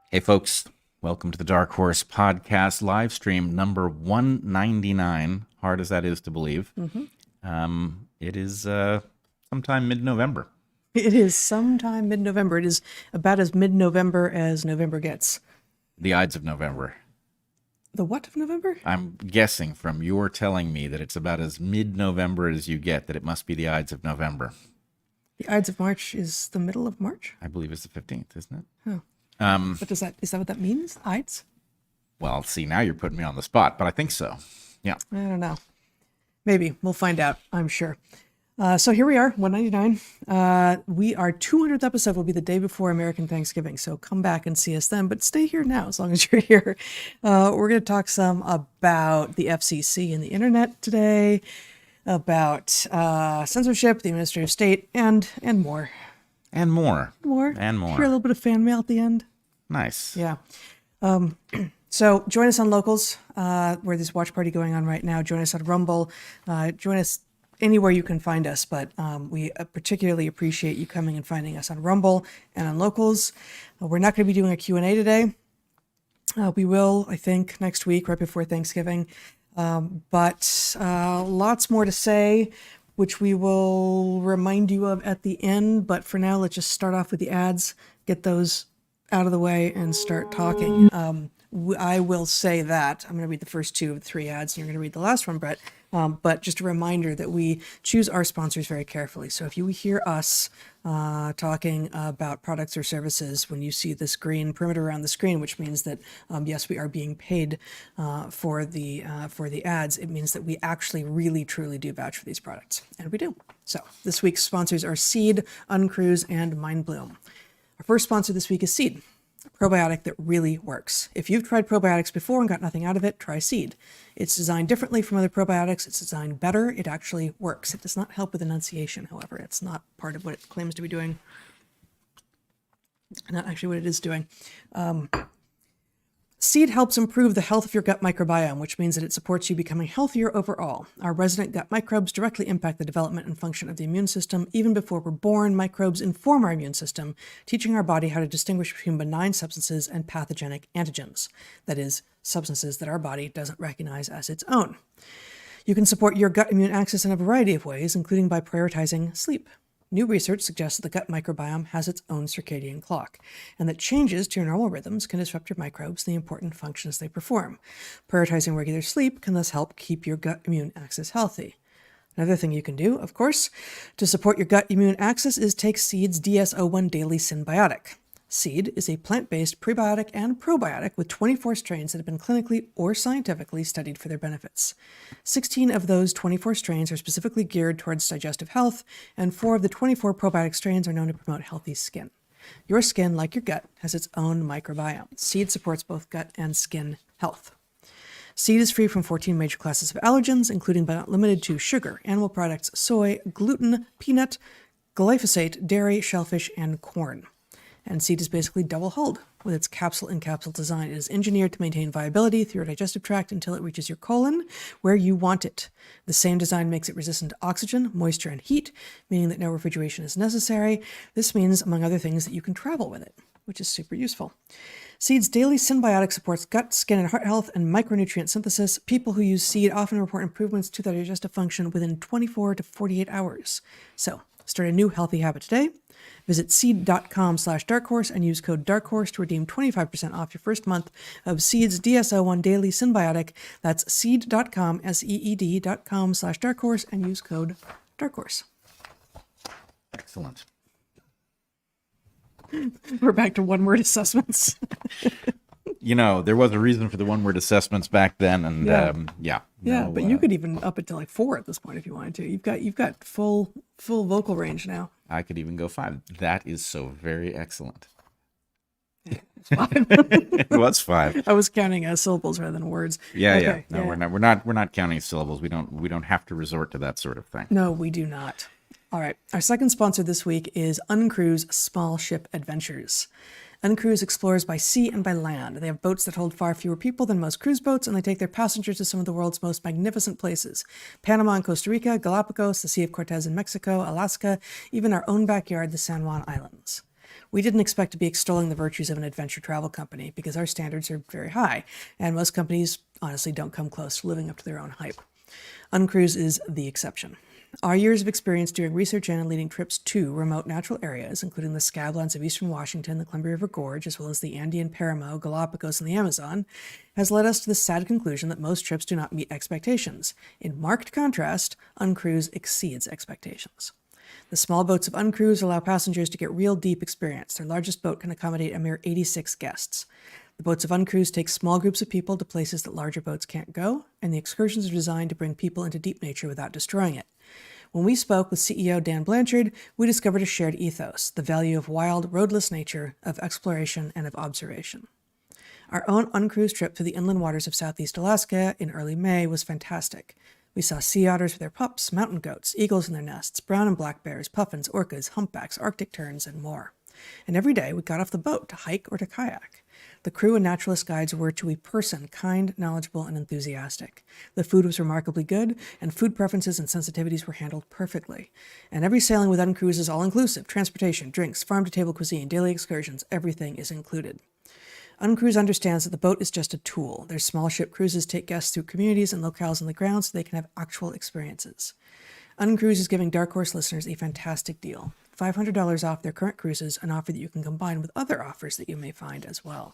Hey, folks, welcome to the Dark Horse podcast live stream number 199. Hard as that is to believe. It is sometime mid-November. It is sometime mid-November. It is about as mid-November as November gets. The Ides of November. The what of November? I'm guessing from your telling me that it's about as mid-November as you get, that it must be the Ides of November. The Ides of March is the middle of March? I believe it's the 15th, isn't it? Oh. But is that what that means? Ides? Well, see, now you're putting me on the spot, but I think so. Yeah. I don't know. Maybe. We'll find out, I'm sure. So here we are, 199. Our 200th episode will be the day before American Thanksgiving, so come back and see us then, but stay here now as long as you're here. We're going to talk some about the FCC and the internet today, about censorship, the administrative state, and more. And more. More. And more. Hear a little bit of fan mail at the end. Nice. Yeah. So join us on Locals, where there's a watch party going on right now. Join us on Rumble. Join us anywhere you can find us, but we particularly appreciate you coming and finding us on Rumble and on Locals. We're not going to be doing a Q&A today. We will, I think, next week, right before Thanksgiving. But lots more to say, which we will remind you of at the end. But for now, let's just start off with the ads, get those out of the way, and start talking. I will say that I'm going to read the first two of the three ads, and you're going to read the last one, Bret. But just a reminder that we choose our sponsors very carefully. So if you hear us talking about products or services, when you see this green perimeter around the screen, which means that yes, we are being paid for the ads, it means that we actually really truly do vouch for these products, and we do. So this week's sponsors are Seed, Uncruise, and Mindbloom. Our first sponsor this week is Seed, a probiotic that really works. If you've tried probiotics before and got nothing out of it, try Seed. It's designed differently from other probiotics. It's designed better. It actually works. It does not help with enunciation, however. It's not part of what it claims to be doing. Not actually what it is doing. Seed helps improve the health of your gut microbiome, which means that it supports you becoming healthier overall. Our resident gut microbes directly impact the development and function of the immune system. Even before we're born, microbes inform our immune system, teaching our body how to distinguish between benign substances and pathogenic antigens. That is, substances that our body doesn't recognize as its own. You can support your gut immune axis in a variety of ways, including by prioritizing sleep. New research suggests that the gut microbiome has its own circadian clock, and that changes to your normal rhythms can disrupt your microbes and the important functions they perform. Prioritizing regular sleep can thus help keep your gut immune axis healthy. Another thing you can do, of course, to support your gut immune axis is take Seed's DS-01 Daily Synbiotic. Seed is a plant-based prebiotic and probiotic with 24 strains that have been clinically or scientifically studied for their benefits. 16 of those 24 strains are specifically geared towards digestive health, and 4 of the 24 probiotic strains are known to promote healthy skin. Your skin, like your gut, has its own microbiome. Seed supports both gut and skin health. Seed is free from 14 major classes of allergens, including but not limited to sugar, animal products, soy, gluten, peanut, glyphosate, dairy, shellfish, and corn. And Seed is basically double-hulled with its capsule-in-capsule design. It is engineered to maintain viability through your digestive tract until it reaches your colon, where you want it. The same design makes it resistant to oxygen, moisture, and heat, meaning that no refrigeration is necessary. This means, among other things, that you can travel with it, which is super useful. Seed's Daily Synbiotic supports gut, skin, and heart health and micronutrient synthesis. People who use Seed often report improvements to their digestive function within 24 to 48 hours. So, start a new healthy habit today. Visit seed.com/darkhorse and use code darkhorse to redeem 25% off your first month of Seed's DS-01 Daily Synbiotic. That's seed.com, SEED.com/darkhorse, and use code darkhorse. Excellent. We're back to one-word assessments. You know, there was a reason for the one-word assessments back then, and Yeah, but you could even up it to like 4 at this point if you wanted to. You've got full vocal range now. I could even go 5. That is so very excellent. It's 5. It was 5. I was counting syllables rather than words. Yeah, Okay, yeah. No, we're not counting syllables. We don't have to resort to that sort of thing. No, we do not. All right. Our second sponsor this week is Uncruise Small Ship Adventures. Uncruise explores by sea and by land. They have boats that hold far fewer people than most cruise boats, and they take their passengers to some of the world's most magnificent places. Panama and Costa Rica, Galapagos, the Sea of Cortez in Mexico, Alaska, even our own backyard, the San Juan Islands. We didn't expect to be extolling the virtues of an adventure travel company because our standards are very high, and most companies honestly don't come close to living up to their own hype. Uncruise is the exception. Our years of experience doing research in and leading trips to remote natural areas, including the scablands of eastern Washington, the Columbia River Gorge, as well as the Andean Paramo, Galapagos, and the Amazon, has led us to the sad conclusion that most trips do not meet expectations. In marked contrast, Uncruise exceeds expectations. The small boats of Uncruise allow passengers to get real deep experience. Their largest boat can accommodate a mere 86 guests. The boats of Uncruise take small groups of people to places that larger boats can't go, and the excursions are designed to bring people into deep nature without destroying it. When we spoke with CEO Dan Blanchard, we discovered a shared ethos, the value of wild, roadless nature, of exploration, and of observation. Our own Uncruise trip through the inland waters of Southeast Alaska in early May was fantastic. We saw sea otters with their pups, mountain goats, eagles in their nests, brown and black bears, puffins, orcas, humpbacks, Arctic terns, and more. And every day we got off the boat to hike or to kayak. The crew and naturalist guides were, to a person, kind, knowledgeable, and enthusiastic. The food was remarkably good, and food preferences and sensitivities were handled perfectly. And every sailing with Uncruise is all-inclusive. Transportation, drinks, farm-to-table cuisine, daily excursions, everything is included. Uncruise understands that the boat is just a tool. Their small ship cruises take guests through communities and locales on the ground so they can have actual experiences. Uncruise is giving DarkHorse listeners a fantastic deal. $500 off their current cruises, an offer that you can combine with other offers that you may find as well.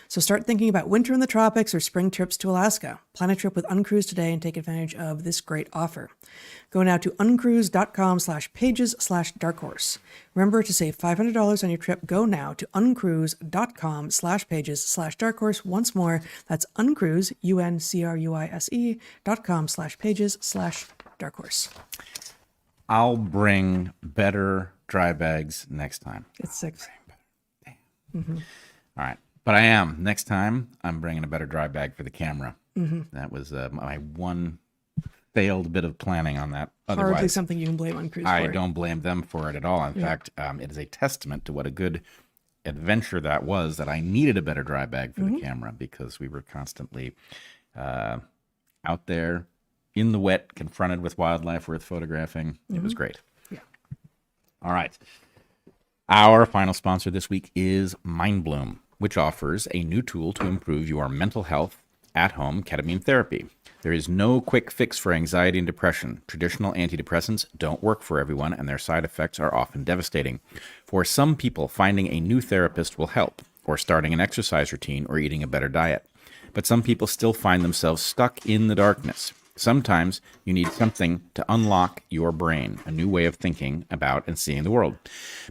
So start thinking about winter in the tropics or spring trips to Alaska. Plan a trip with Uncruise today and take advantage of this great offer. Go now to uncruise.com/pages/darkhorse. Remember to save $500 on your trip. Go now to uncruise.com/pages/darkhorse. Once more, that's uncruise, uncruise.com/pages/darkhorse. I'll bring better dry bags next time. It's 6. Mm-hmm. All right. But I am. Next time, I'm bringing a better dry bag for the camera. Mm-hmm. That was my one failed bit of planning on that. Hardly Otherwise, something you can blame Uncruise for. I don't blame them for it at all. In fact, it is a testament to what a good adventure that was, that I needed a better dry bag for the camera, because we were constantly out there in the wet, confronted with wildlife worth photographing. It was great. Yeah. All right. Our final sponsor this week is MindBloom, which offers a new tool to improve your mental health at-home ketamine therapy. There is no quick fix for anxiety and depression. Traditional antidepressants don't work for everyone, and their side effects are often devastating. For some people, finding a new therapist will help, or starting an exercise routine, or eating a better diet. But some people still find themselves stuck in the darkness. Sometimes you need something to unlock your brain, a new way of thinking about and seeing the world.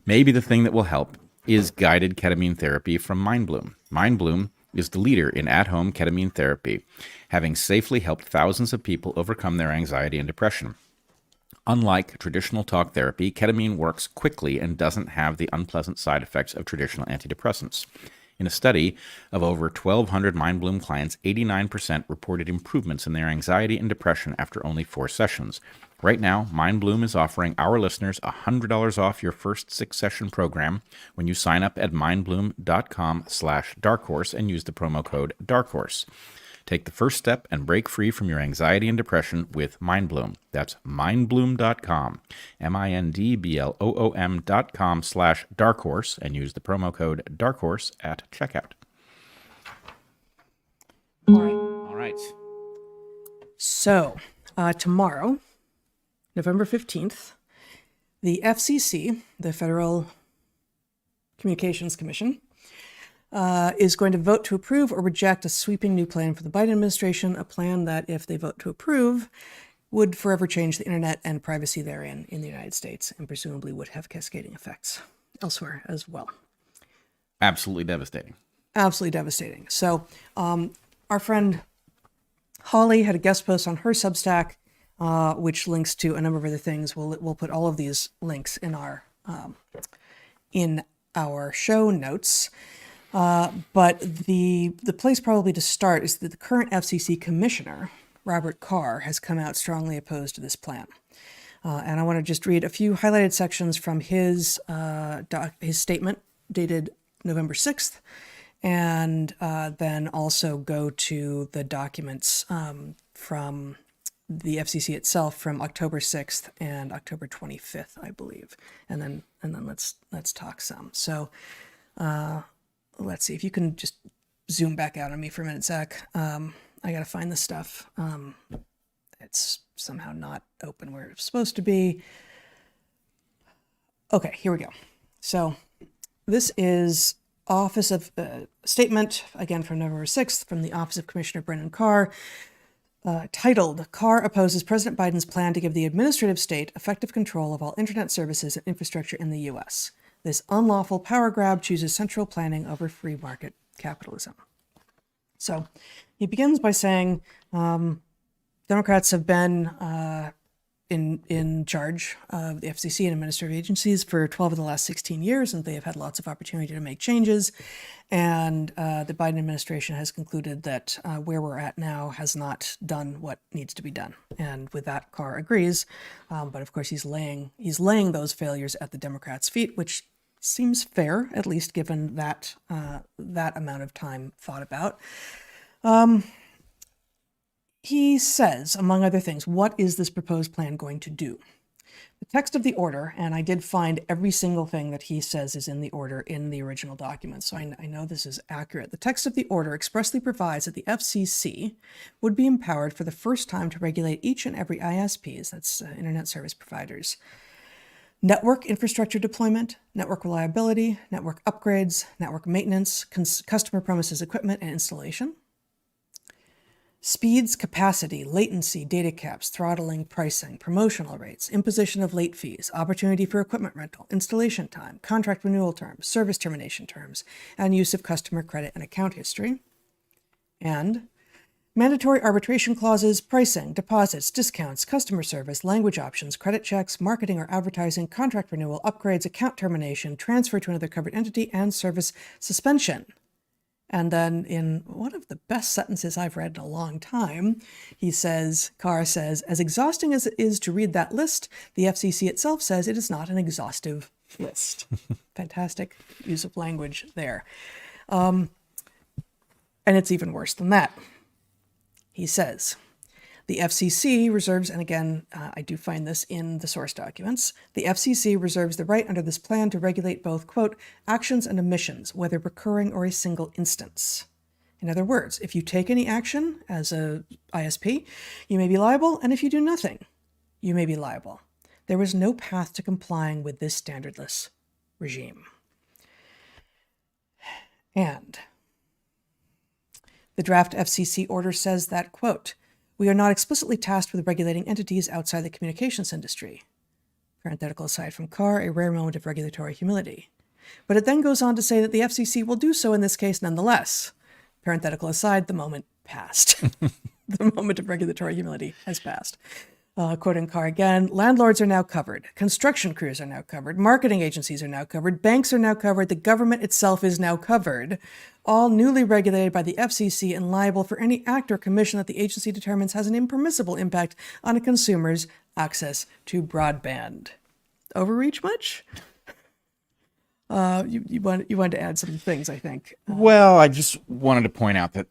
Maybe the thing that will help is guided ketamine therapy from MindBloom. MindBloom is the leader in at-home ketamine therapy, having safely helped thousands of people overcome their anxiety and depression. Unlike traditional talk therapy, ketamine works quickly and doesn't have the unpleasant side effects of traditional antidepressants. In a study of over 1,200 MindBloom clients, 89% reported improvements in their anxiety and depression after only 4 sessions. Right now, MindBloom is offering our listeners $100 off your first 6-session program when you sign up at mindbloom.com/darkhorse and use the promo code DarkHorse. Take the first step and break free from your anxiety and depression with MindBloom. That's mindbloom.com, mindbloom.com/darkhorse, and use the promo code DarkHorse at checkout. All right. So, tomorrow, November 15th, the FCC, the Federal Communications Commission, is going to vote to approve or reject a sweeping new plan for the Biden administration, a plan that, if they vote to approve, would forever change the internet and privacy therein in the United States, and presumably would have cascading effects elsewhere as well. Absolutely devastating. Absolutely devastating. So our friend Holly had a guest post on her Substack, which links to a number of other things. We'll put all of these links in our show notes. But the place probably to start is that the current FCC commissioner, Robert Carr, has come out strongly opposed to this plan. And I want to just read a few highlighted sections from his statement dated November 6th, and then also go to the documents from the FCC itself from October 6th and October 25th, I believe. And then let's talk some. So let's see if you can just zoom back out on me for a minute, Zach. I got to find the stuff. It's somehow not open where it's supposed to be. Okay, here we go. So this is Office of statement, again from November 6th, from the Office of Commissioner Brennan Carr, titled, Carr opposes President Biden's plan to give the administrative state effective control of all internet services and infrastructure in the U.S. This unlawful power grab chooses central planning over free market capitalism. So he begins by saying Democrats have been in charge of the FCC and administrative agencies for 12 of the last 16 years, and they have had lots of opportunity to make changes. And the Biden administration has concluded that where we're at now has not done what needs to be done. And with that, Carr agrees. But of course, he's laying those failures at the Democrats' feet, which seems fair, at least given that that amount of time thought about. He says, among other things, what is this proposed plan going to do? The text of the order, and I did find every single thing that he says is in the order in the original document, so I know this is accurate. The text of the order expressly provides that the FCC would be empowered for the first time to regulate each and every ISPs, that's internet service providers, network infrastructure deployment, network reliability, network upgrades, network maintenance, customer premises equipment and installation, speeds, capacity, latency, data caps, throttling, pricing, promotional rates, imposition of late fees, opportunity for equipment rental, installation time, contract renewal terms, service termination terms, and use of customer credit and account history. And mandatory arbitration clauses, pricing, deposits, discounts, customer service, language options, credit checks, marketing or advertising, contract renewal, upgrades, account termination, transfer to another covered entity, and service suspension. And then in one of the best sentences I've read in a long time, Carr says, as exhausting as it is to read that list, the FCC itself says it is not an exhaustive list. Fantastic use of language there. And it's even worse than that. He says, the FCC reserves, and again, I do find this in the source documents, the FCC reserves the right under this plan to regulate both, quote, actions and omissions, whether recurring or a single instance. In other words, if you take any action as a ISP, you may be liable, and if you do nothing, you may be liable. There was no path to complying with this standardless regime. And the draft FCC order says that, quote, we are not explicitly tasked with regulating entities outside the communications industry. Parenthetical aside from Carr, a rare moment of regulatory humility. But it then goes on to say that the FCC will do so in this case nonetheless. Parenthetical aside, the moment passed. The moment of regulatory humility has passed. Quoting Carr again, landlords are now covered. Construction crews are now covered. Marketing agencies are now covered. Banks are now covered. The government itself is now covered. All newly regulated by the FCC and liable for any act or commission that the agency determines has an impermissible impact on a consumer's access to broadband. Overreach much? You wanted to add some things, I think. Well, I just wanted to point out that,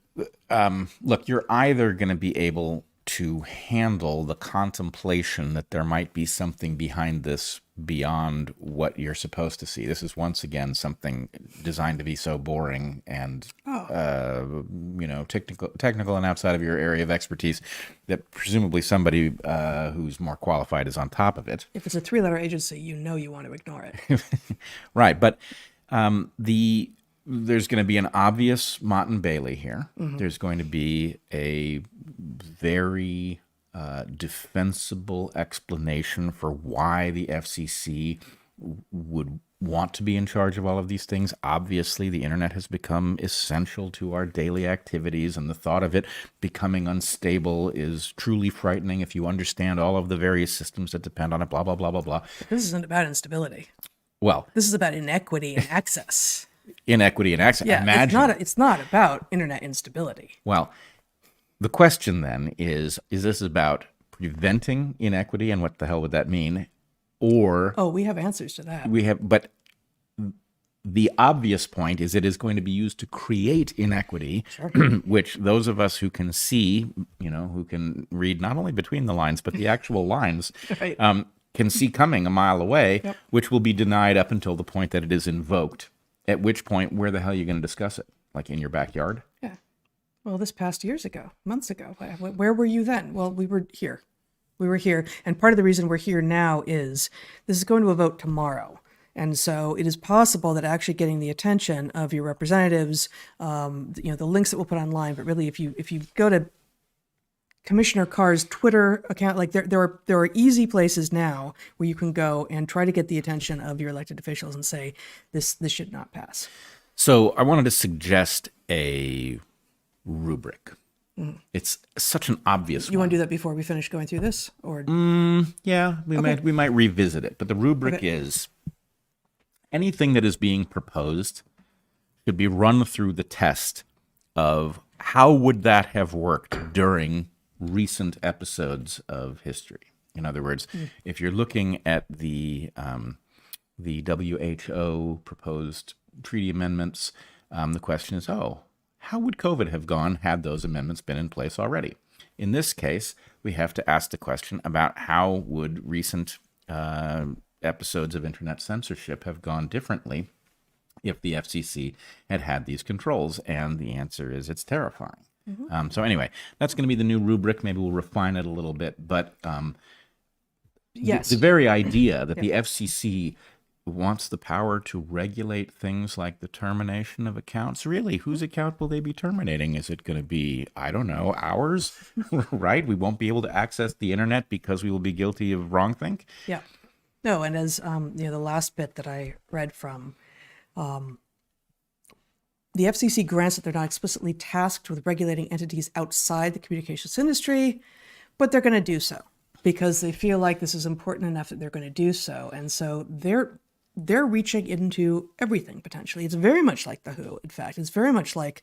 look, you're either going to be able to handle the contemplation that there might be something behind this beyond what you're supposed to see. This is once again something designed to be so boring and technical and outside of your area of expertise that presumably somebody who's more qualified is on top of it. If it's a 3-letter agency, you want to ignore it. Right, but there's going to be an obvious Mott and Bailey here. Mm-hmm. There's going to be a very defensible explanation for why the FCC would want to be in charge of all of these things. Obviously, the internet has become essential to our daily activities, and the thought of it becoming unstable is truly frightening if you understand all of the various systems that depend on it, blah, blah, blah, blah, blah. This isn't about instability. Well, this is about inequity and access. Inequity and access. Yeah, Imagine. It's not about internet instability. Well, the question then is this about preventing inequity, and what the hell would that mean? Or we have answers to that. But The obvious point is it is going to be used to create inequity, which those of us who can see, who can read not only between the lines, but the actual lines, Right. can see coming a mile away, which will be denied up until the point that it is invoked, at which point, where the hell are you going to discuss it? Like in your backyard? Yeah. Well, this passed months ago. Where were you then? Well, we were here. And part of the reason we're here now is this is going to a vote tomorrow. And so it is possible that actually getting the attention of your representatives, the links that we'll put online, but really if you go to Commissioner Carr's Twitter account, like there are easy places now where you can go and try to get the attention of your elected officials and say, this should not pass. So I wanted to suggest a rubric. It's such an obvious You one. want to do that before we finish going through this? Or Yeah, we might revisit it. But the rubric is anything that is being proposed should be run through the test of how would that have worked during recent episodes of history. In other words, if you're looking at the WHO proposed treaty amendments, the question is, how would COVID have gone had those amendments been in place already? In this case, we have to ask the question about how would recent episodes of internet censorship have gone differently if the FCC had had these controls, and the answer is it's terrifying. So anyway, that's going to be the new rubric. Maybe we'll refine it a little bit, but yes, the very idea that the FCC wants the power to regulate things like the termination of accounts. Really, whose account will they be terminating? Is it going to be, I don't know, ours, right? We won't be able to access the internet because we will be guilty of wrongthink? Yeah. No, and as the last bit that I read from, the FCC grants that they're not explicitly tasked with regulating entities outside the communications industry, but they're going to do so because they feel like this is important enough that they're going to do so. And so they're reaching into everything potentially. It's very much like the WHO. In fact, it's very much like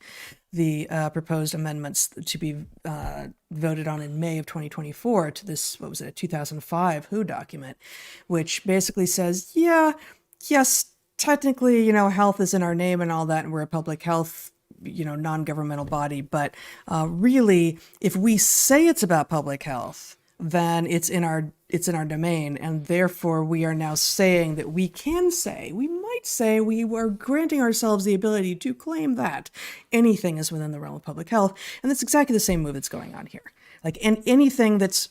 the proposed amendments to be voted on in May of 2024 to this, what was it, a 2005 WHO document, which basically says, yes, technically, health is in our name and all that, and we're a public health, non-governmental body. But really, if we say it's about public health, then it's in our domain, and therefore we are now saying that we might say we are granting ourselves the ability to claim that anything is within the realm of public health, and that's exactly the same move that's going on here. Like anything that's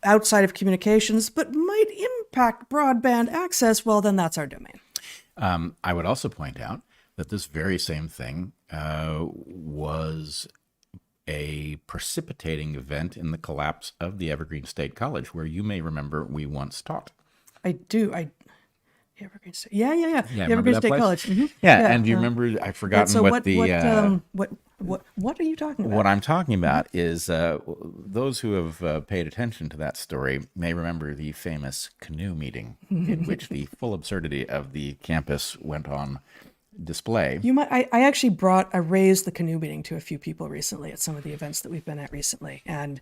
outside of communications but might impact broadband access, well, then that's our domain. I would also point out that this very same thing was a precipitating event in the collapse of the Evergreen State College, where you may remember we once taught. I do. Evergreen State. Yeah. The that Evergreen State place? College. Mm-hmm. Yeah, and do you remember? I've forgotten so what what are you talking about? What I'm talking about is those who have paid attention to that story may remember the famous canoe meeting in which the full absurdity of the campus went on display. I raised the canoe meeting to a few people recently at some of the events that we've been at recently, and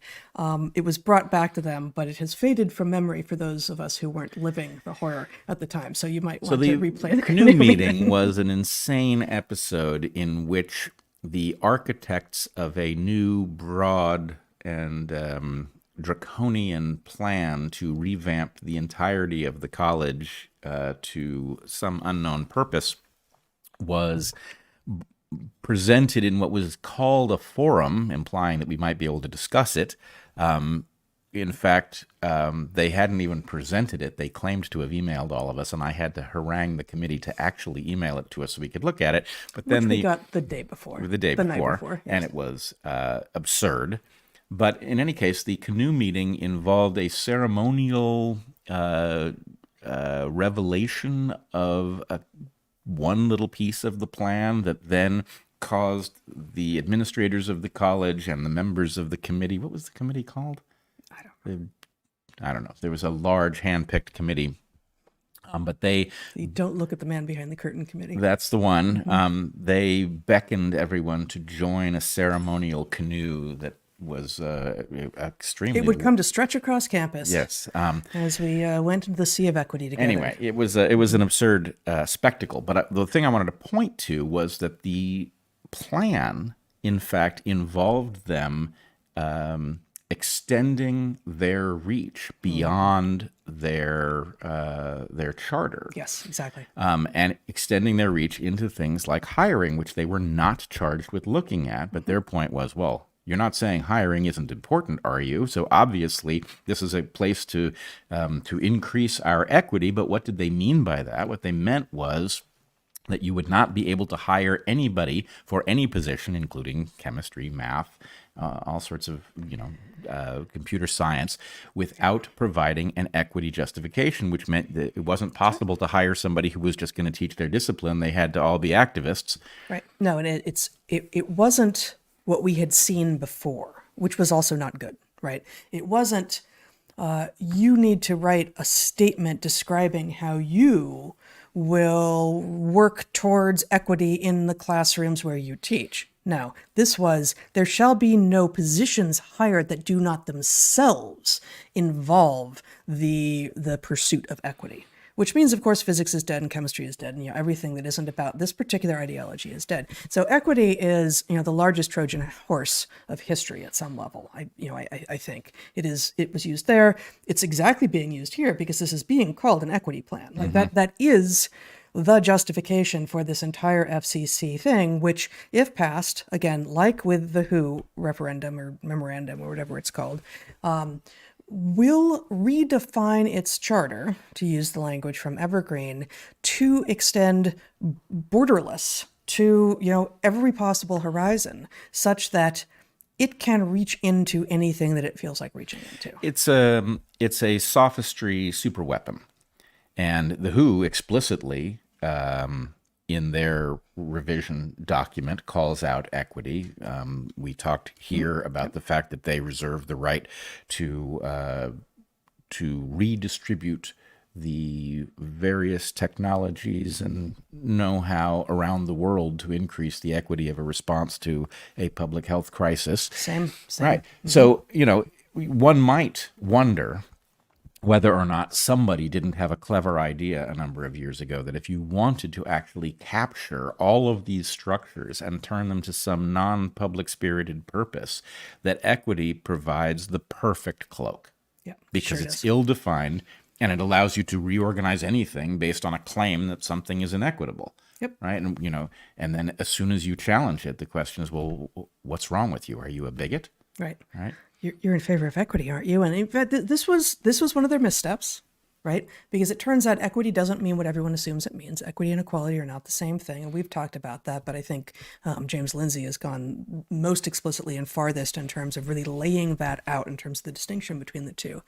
it was brought back to them, but it has faded from memory for those of us who weren't living the horror at the time. So you might want to replay the canoe meeting. Was an insane episode in which the architects of a new broad and draconian plan to revamp the entirety of the college to some unknown purpose was presented in what was called a forum, implying that we might be able to discuss it. In fact, they hadn't even presented it. They claimed to have emailed all of us, and I had to harangue the committee to actually email it to us so we could look at it. But then we got the day before. The night before, yes. And it was absurd. But in any case, the canoe meeting involved a ceremonial revelation of one little piece of the plan that then caused the administrators of the college and the members of the committee. What was the committee called? I don't know. There was a large hand-picked committee, but they... You don't look at the man behind the curtain committee. That's the one. Mm-hmm. They beckoned everyone to join a ceremonial canoe that extremely. It would come to stretch across campus. Yes. As we went into the sea of equity together. Anyway, it was an absurd spectacle. But the thing I wanted to point to was that the plan, in fact, involved them extending their reach beyond their charter. Yes, exactly. And extending their reach into things like hiring, which they were not charged with looking at. But their point was, well, you're not saying hiring isn't important, are you? So obviously, this is a place to increase our equity. But what did they mean by that? What they meant was that you would not be able to hire anybody for any position, including chemistry, math, all sorts of, computer science, without providing an equity justification, which meant that it wasn't possible to hire somebody who was just going to teach their discipline. They had to all be activists. Right. No, and it wasn't what we had seen before, which was also not good, right? It wasn't, you need to write a statement describing how you will work towards equity in the classrooms where you teach. No, this was, there shall be no positions hired that do not themselves involve the pursuit of equity. Which means, of course, physics is dead and chemistry is dead, and everything that isn't about this particular ideology is dead. So equity is, the largest Trojan horse of history at some level. I think it is. It was used there. It's exactly being used here because this is being called an equity plan. Like that is the justification for this entire FCC thing, which, if passed, again, like with the WHO referendum or memorandum or whatever it's called, will redefine its charter, to use the language from Evergreen, to extend borderless to, every possible horizon, such that it can reach into anything that it feels like reaching into. It's a sophistry superweapon. And the WHO explicitly, in their revision document, calls out equity. We talked here about the fact that they reserve the right to redistribute the various technologies and know-how around the world to increase the equity of a response to a public health crisis. Same. Right. Mm-hmm. So, one might wonder whether or not somebody didn't have a clever idea a number of years ago that if you wanted to actually capture all of these structures and turn them to some non-public spirited purpose, that equity provides the perfect cloak. Yeah, because sure it's ill-defined and it allows you to reorganize anything based on a claim that something is inequitable. Yep. Right. And, and then as soon as you challenge it, the question is, well, what's wrong with you? Are you a bigot? Right. Right. You're in favor of equity, aren't you? And in fact, this was one of their missteps, right? Because it turns out equity doesn't mean what everyone assumes it means. Equity and equality are not the same thing, and we've talked about that. But I think James Lindsay has gone most explicitly and farthest in terms of really laying that out in terms of the distinction between the two.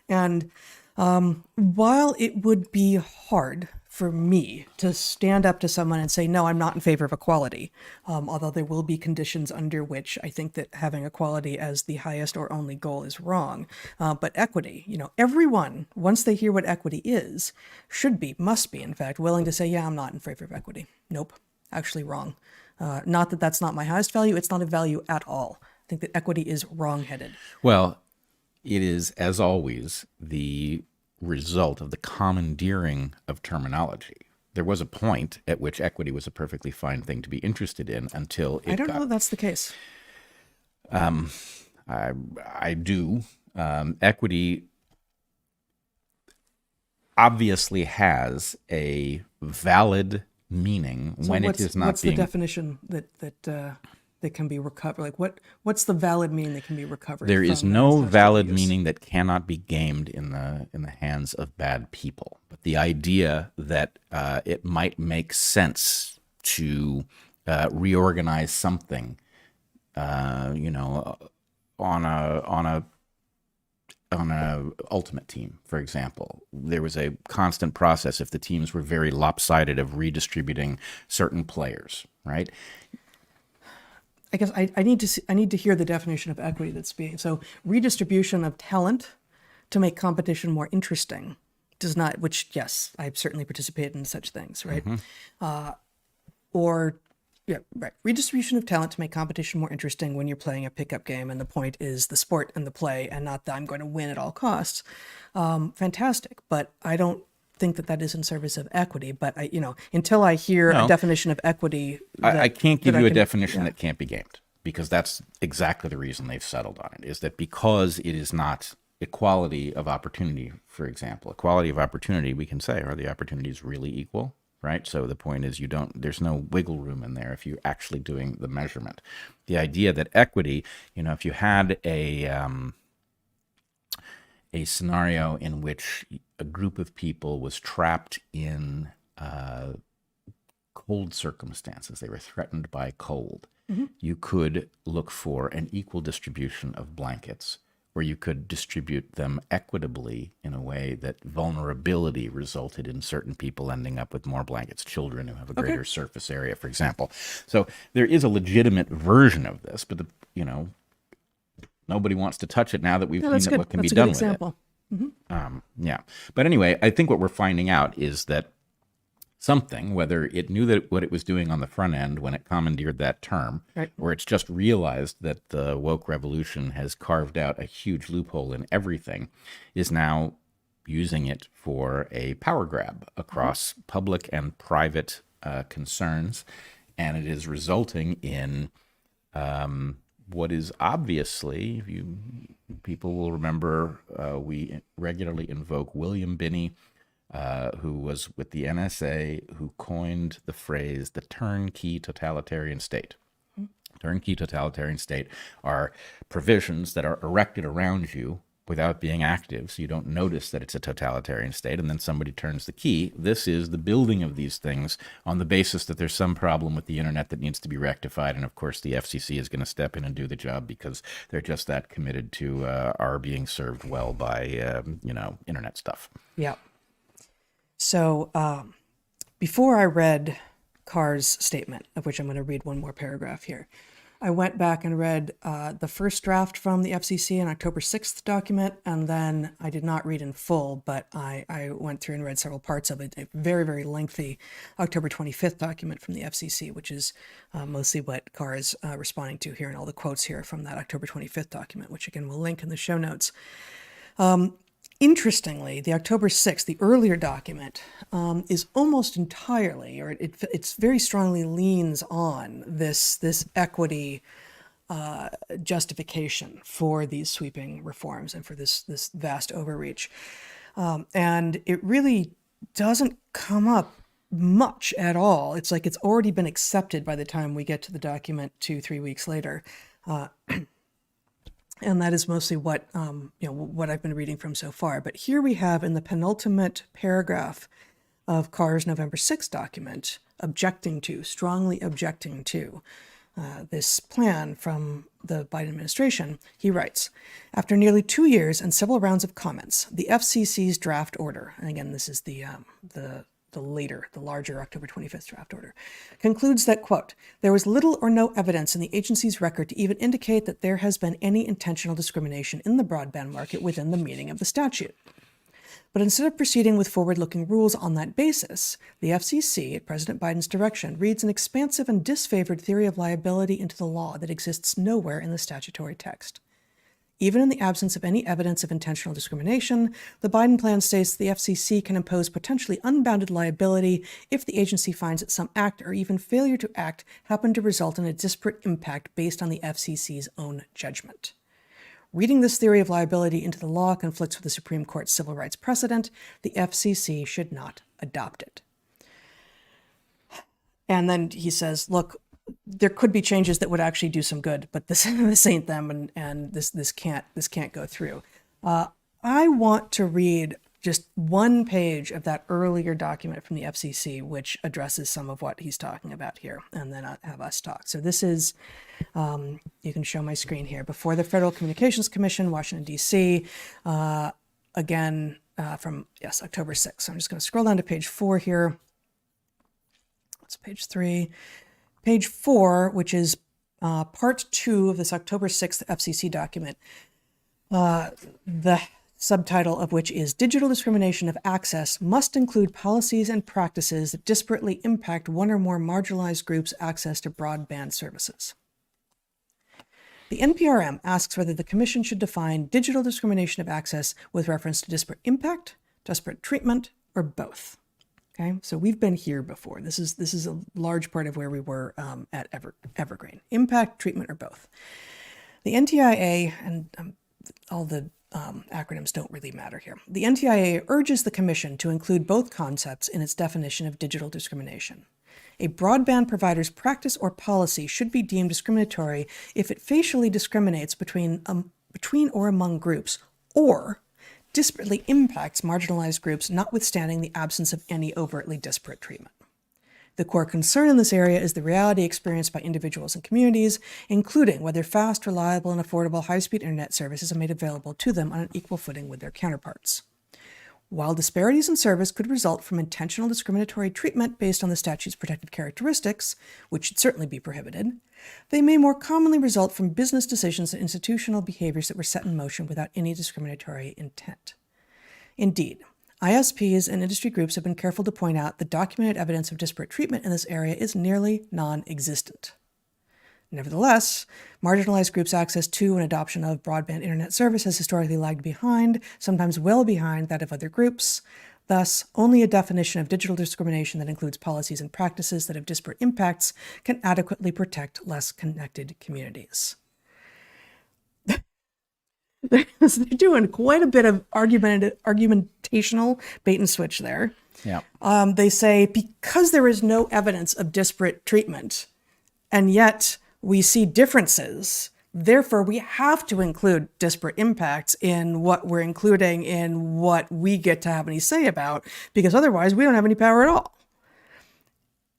And while it would be hard for me to stand up to someone and say, no, I'm not in favor of equality, although there will be conditions under which I think that having equality as the highest or only goal is wrong. But equity, everyone, once they hear what equity is, must be, in fact, willing to say, yeah, I'm not in favor of equity. Nope, actually wrong. Not that that's not my highest value. It's not a value at all. I think that equity is wrong-headed. Well, it is, as always, the result of the commandeering of terminology. There was a point at which equity was a perfectly fine thing to be interested in until it I don't know if that's the case. I do. Equity obviously has a valid meaning when it is not what's being... the definition that can be recovered? Like what's the valid meaning that can be recovered? There is no valid meaning that cannot be gamed in the hands of bad people. But the idea that it might make sense to reorganize something, on a ultimate team, for example, there was a constant process if the teams were very lopsided of redistributing certain players, right? I guess I need to hear the definition of equity that's being, so redistribution of talent to make competition more interesting does not, which yes, I've certainly participated in such things, right? Mm-hmm. Or Yeah, right. Redistribution of talent to make competition more interesting when you're playing a pickup game, and the point is the sport and the play, and not that I'm going to win at all costs. Fantastic, but I don't think that that is in service of equity. But until I hear No. a definition of equity, I can't give that you a can- definition yeah. that can't be gamed, because that's exactly the reason they've settled on it, is that because it is not equality of opportunity, for example. Equality of opportunity, we can say, are the opportunities really equal? Right? So the point is there's no wiggle room in there if you're actually doing the measurement. The idea that equity, if you had a scenario in which a group of people was trapped in cold circumstances, they were threatened by cold, you could look for an equal distribution of blankets, where you could distribute them equitably in a way that vulnerability resulted in certain people ending up with more blankets, children who have a greater surface area, for example. So there is a legitimate version of this, but nobody wants to touch it now that we've seen what can be done with it. Yeah. But anyway, I think what we're finding out is that something, whether it knew that what it was doing on the front end when it commandeered that term, Right. or it's just realized that the woke revolution has carved out a huge loophole in everything, is now using it for a power grab across public and private concerns. And it is resulting in what is obviously, people will remember, we regularly invoke William Binney, who was with the NSA, who coined the phrase the turnkey totalitarian state. Turnkey totalitarian state are provisions that are erected around you without being active, so you don't notice that it's a totalitarian state, and then somebody turns the key. This is the building of these things on the basis that there's some problem with the internet that needs to be rectified, and of course the FCC is going to step in and do the job because they're just that committed to our being served well by, internet stuff. Yeah. So before I read Carr's statement, of which I'm going to read one more paragraph here, I went back and read the first draft from the FCC, an October 6th document, and then I did not read in full, but I went through and read several parts of it, a very, very lengthy October 25th document from the FCC, which is mostly what Carr is responding to here, and all the quotes here from that October 25th document, which again we'll link in the show notes. Interestingly, the October 6th, the earlier document, is almost entirely, or it's very strongly leans on this equity justification for these sweeping reforms and for this vast overreach. And it really doesn't come up much at all. It's like it's already been accepted by the time we get to the document 2-3 weeks later. And that is mostly what what I've been reading from so far. But here we have in the penultimate paragraph of Carr's November 6th document, strongly objecting to this plan from the Biden administration, he writes, after nearly 2 years and several rounds of comments, the FCC's draft order, and again, this is the larger October 25th draft order, concludes that, quote, there was little or no evidence in the agency's record to even indicate that there has been any intentional discrimination in the broadband market within the meaning of the statute. But instead of proceeding with forward-looking rules on that basis, the FCC, at President Biden's direction, reads an expansive and disfavored theory of liability into the law that exists nowhere in the statutory text. Even in the absence of any evidence of intentional discrimination, the Biden plan states the FCC can impose potentially unbounded liability if the agency finds that some act or even failure to act happened to result in a disparate impact based on the FCC's own judgment. Reading this theory of liability into the law conflicts with the Supreme Court's civil rights precedent. The FCC should not adopt it. And then he says, look, there could be changes that would actually do some good, but this ain't them, and this can't go through. I want to read just one page of that earlier document from the FCC, which addresses some of what he's talking about here, and then I'll have us talk. So this is, you can show my screen here, before the Federal Communications Commission, Washington, D.C., again, from, October 6th. So I'm just going to scroll down to page 4 here. That's page 3. Page 4, which is part 2 of this October 6th FCC document, the subtitle of which is Digital Discrimination of Access Must Include Policies and Practices that Disparately Impact One or More Marginalized Groups' Access to Broadband Services. The NPRM asks whether the Commission should define digital discrimination of access with reference to disparate impact, disparate treatment, or both. Okay, so we've been here before. This is a large part of where we were at Evergreen. Impact, treatment, or both. The NTIA, and all the acronyms don't really matter here. The NTIA urges the Commission to include both concepts in its definition of digital discrimination. A broadband provider's practice or policy should be deemed discriminatory if it facially discriminates between or among groups, or disparately impacts marginalized groups, notwithstanding the absence of any overtly disparate treatment. The core concern in this area is the reality experienced by individuals and communities, including whether fast, reliable, and affordable high-speed internet services are made available to them on an equal footing with their counterparts. While disparities in service could result from intentional discriminatory treatment based on the statute's protected characteristics, which should certainly be prohibited, they may more commonly result from business decisions and institutional behaviors that were set in motion without any discriminatory intent. Indeed, ISPs and industry groups have been careful to point out that documented evidence of disparate treatment in this area is nearly non-existent. Nevertheless, marginalized groups' access to and adoption of broadband internet service has historically lagged behind, sometimes well behind that of other groups. Thus, only a definition of digital discrimination that includes policies and practices that have disparate impacts can adequately protect less connected communities. They're doing quite a bit of argumentational bait and switch there. Yeah. They say because there is no evidence of disparate treatment, and yet we see differences, therefore we have to include disparate impacts in what we're including in what we get to have any say about, because otherwise we don't have any power at all.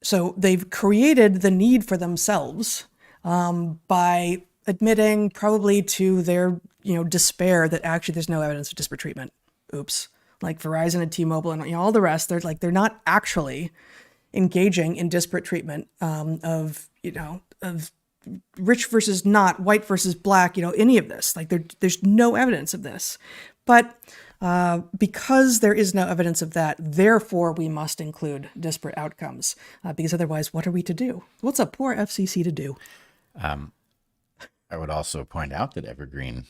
So they've created the need for themselves by admitting, probably to their despair, that actually there's no evidence of disparate treatment. Oops. Like Verizon and T-Mobile and all the rest, they're not actually engaging in disparate treatment of rich versus not, white versus black, any of this. Like there's no evidence of this. But because there is no evidence of that, therefore we must include disparate outcomes, because otherwise what are we to do? What's a poor FCC to do? I would also point out that Evergreen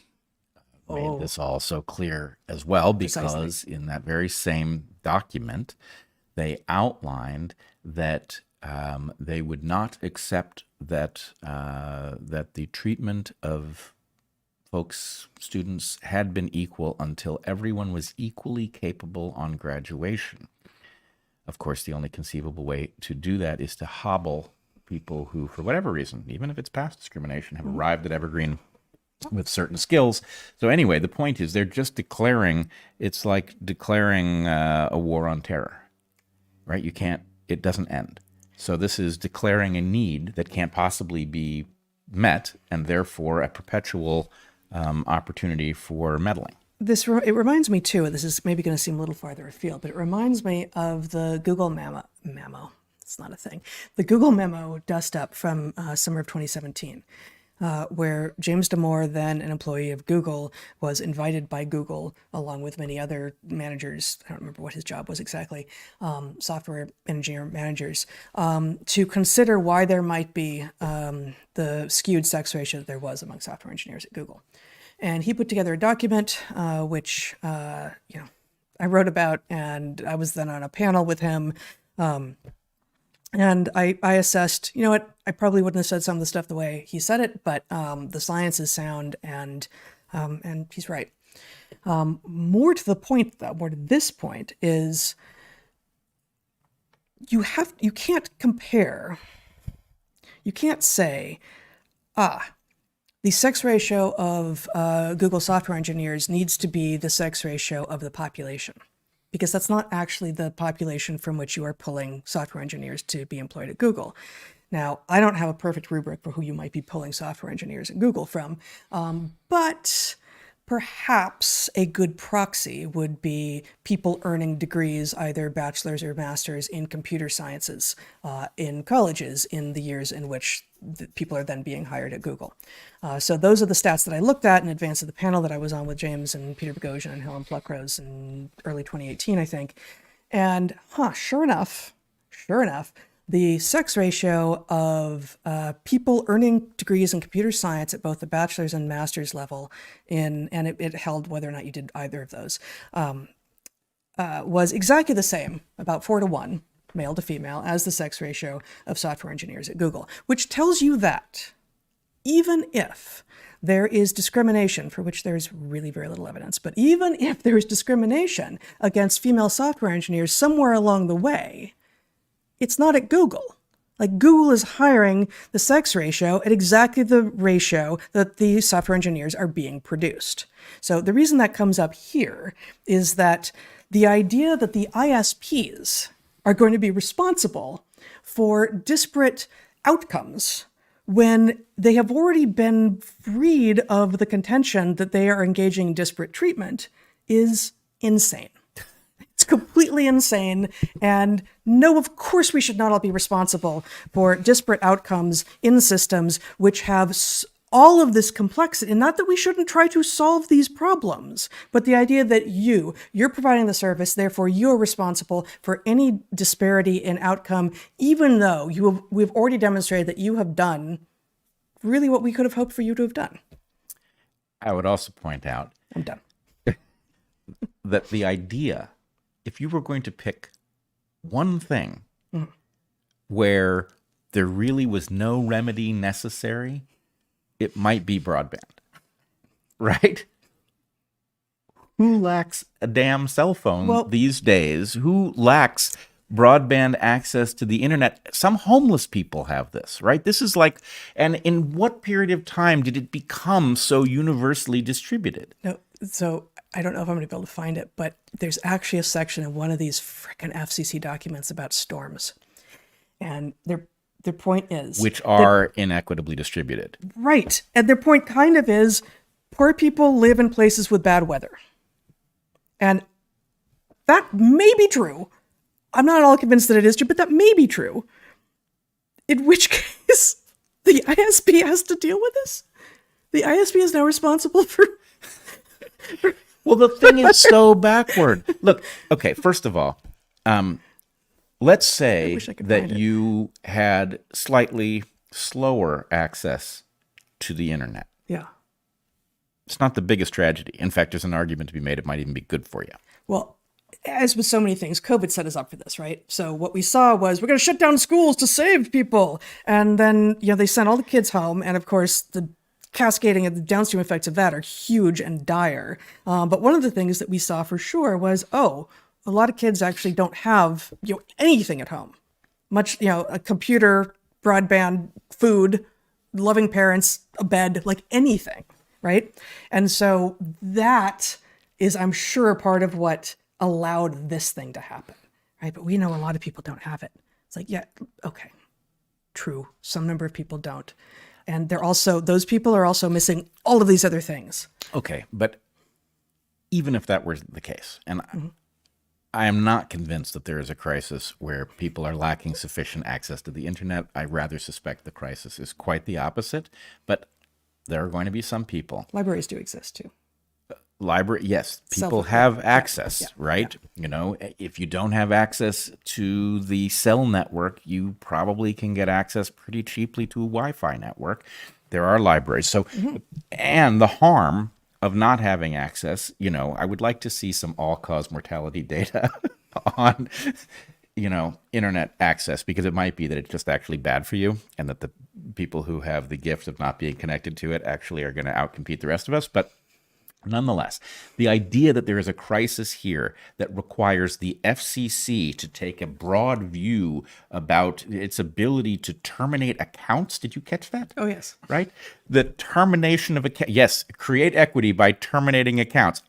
made this all so clear as well, because Precisely. In that very same document, they outlined that they would not accept that that the treatment of students had been equal until everyone was equally capable on graduation. Of course, the only conceivable way to do that is to hobble people who, for whatever reason, even if it's past discrimination, have arrived at Evergreen with certain skills. So anyway, the point is they're just declaring, it's like declaring a war on terror, right? It doesn't end. So this is declaring a need that can't possibly be met, and therefore a perpetual opportunity for meddling. It reminds me too, this is maybe going to seem a little farther afield, but it reminds me of the Google memo. It's not a thing. The Google memo dust up from summer of 2017, where James Damore, then an employee of Google, was invited by Google, along with many other managers, I don't remember what his job was exactly, software engineer managers, to consider why there might be the skewed sex ratio that there was among software engineers at Google. And he put together a document, which I wrote about, and I was then on a panel with him. And I assessed, I probably wouldn't have said some of the stuff the way he said it, but the science is sound, and he's right. More to the point, though, more to this point, is you can't compare. You can't say, the sex ratio of Google software engineers needs to be the sex ratio of the population, because that's not actually the population from which you are pulling software engineers to be employed at Google. Now, I don't have a perfect rubric for who you might be pulling software engineers at Google from, but perhaps a good proxy would be people earning degrees, either bachelor's or master's, in computer sciences in colleges in the years in which people are then being hired at Google. So those are the stats that I looked at in advance of the panel that I was on with James and Peter Boghossian and Helen Pluckrose in early 2018, I think. And sure enough, the sex ratio of people earning degrees in computer science at both the bachelor's and master's level, and it held whether or not you did either of those, was exactly the same, about 4-to-1, male to female, as the sex ratio of software engineers at Google, which tells you that even if there is discrimination, for which there's really very little evidence, but even if there is discrimination against female software engineers somewhere along the way, it's not at Google. Like, Google is hiring the sex ratio at exactly the ratio that the software engineers are being produced. So the reason that comes up here is that the idea that the ISPs are going to be responsible for disparate outcomes when they have already been freed of the contention that they are engaging in disparate treatment is insane. It's completely insane. And no, of course, we should not all be responsible for disparate outcomes in systems which have all of this complexity. And not that we shouldn't try to solve these problems, but the idea that you're providing the service, therefore you're responsible for any disparity in outcome, even though we've already demonstrated that you have done really what we could have hoped for you to have done. I would also point out I'm done. that the idea, if you were going to pick one thing where there really was no remedy necessary, it might be broadband, right? Who lacks a damn cell phone these days? Who lacks broadband access to the internet? Some homeless people have this, right? This is like, and in what period of time did it become so universally distributed? No, so I don't know if I'm going to be able to find it, but there's actually a section in one of these frickin' FCC documents about storms. And their point is... Which are inequitably distributed. Right. And their point kind of is, poor people live in places with bad weather. And that may be true. I'm not at all convinced that it is true, but that may be true. In which case, the ISP has to deal with this? The ISP is now responsible for... Well, the thing is so backward. Look, okay, first of all, let's say that you had slightly slower access to the internet. Yeah. It's not the biggest tragedy. In fact, there's an argument to be made it might even be good for you. Well, as with so many things, COVID set us up for this, right? So what we saw was we're going to shut down schools to save people. And then, they sent all the kids home. And of course, the cascading of the downstream effects of that are huge and dire. But one of the things that we saw for sure was, a lot of kids actually don't have, anything at home. Much, a computer, broadband, food, loving parents, a bed, like anything, right? And so that is, I'm sure, part of what allowed this thing to happen, right? But we know a lot of people don't have it. It's like, yeah, okay, true. Some number of people don't. And those people are also missing all of these other things. Okay, but even if that were the case, and I am not convinced that there is a crisis where people are lacking sufficient access to the internet. I rather suspect the crisis is quite the opposite, but there are going to be some people. Libraries do exist too. Yes, people have access, right? Yeah. If you don't have access to the cell network, you probably can get access pretty cheaply to a Wi-Fi network. There are libraries. So, and the harm of not having access, I would like to see some all-cause mortality data on, internet access, because it might be that it's just actually bad for you and that the people who have the gift of not being connected to it actually are going to outcompete the rest of us. But nonetheless, the idea that there is a crisis here that requires the FCC to take a broad view about its ability to terminate accounts. Did you catch that? Oh, yes. Right? The termination of accounts. Yes, create equity by terminating accounts.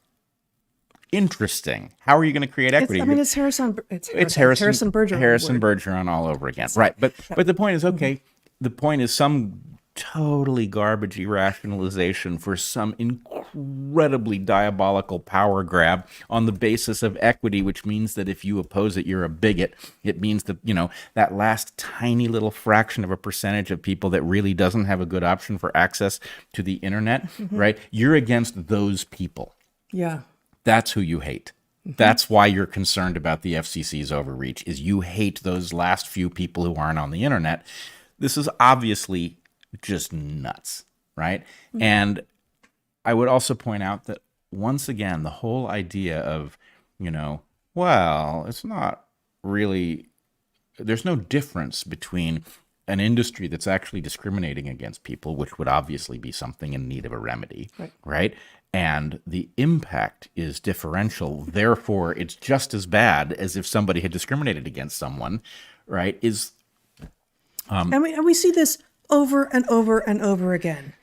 Interesting. How are you going to create equity? It's Harrison Bergeron. Harrison Bergeron all over again. Right. But the point is, okay, the point is some totally garbagey rationalization for some incredibly diabolical power grab on the basis of equity, which means that if you oppose it, you're a bigot. It means that, that last tiny little fraction of a percentage of people that really doesn't have a good option for access to the internet, right? You're against those people. Yeah. That's who you hate. That's why you're concerned about the FCC's overreach, is you hate those last few people who aren't on the internet. This is obviously just nuts, right? And I would also point out that, once again, the whole idea of, well, it's not really, there's no difference between an industry that's actually discriminating against people, which would obviously be something in need of a remedy, right? And the impact is differential. Therefore, it's just as bad as if somebody had discriminated against someone, right? And we see this over and over and over again.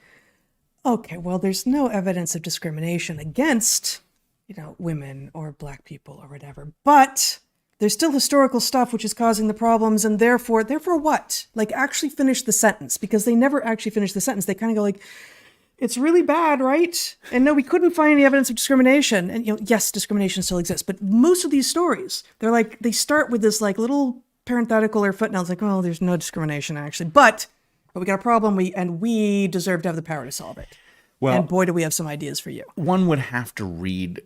Okay, well, there's no evidence of discrimination against, women or black people or whatever, but there's still historical stuff which is causing the problems, and therefore what? Like, actually finish the sentence, because they never actually finish the sentence. They kind of go like, it's really bad, right? And no, we couldn't find any evidence of discrimination. And, yes, discrimination still exists, but most of these stories, they start with this like little parenthetical or footnotes, like, oh, there's no discrimination actually, but we got a problem, we deserve to have the power to solve it. Well, and boy, do we have some ideas for you. One would have to read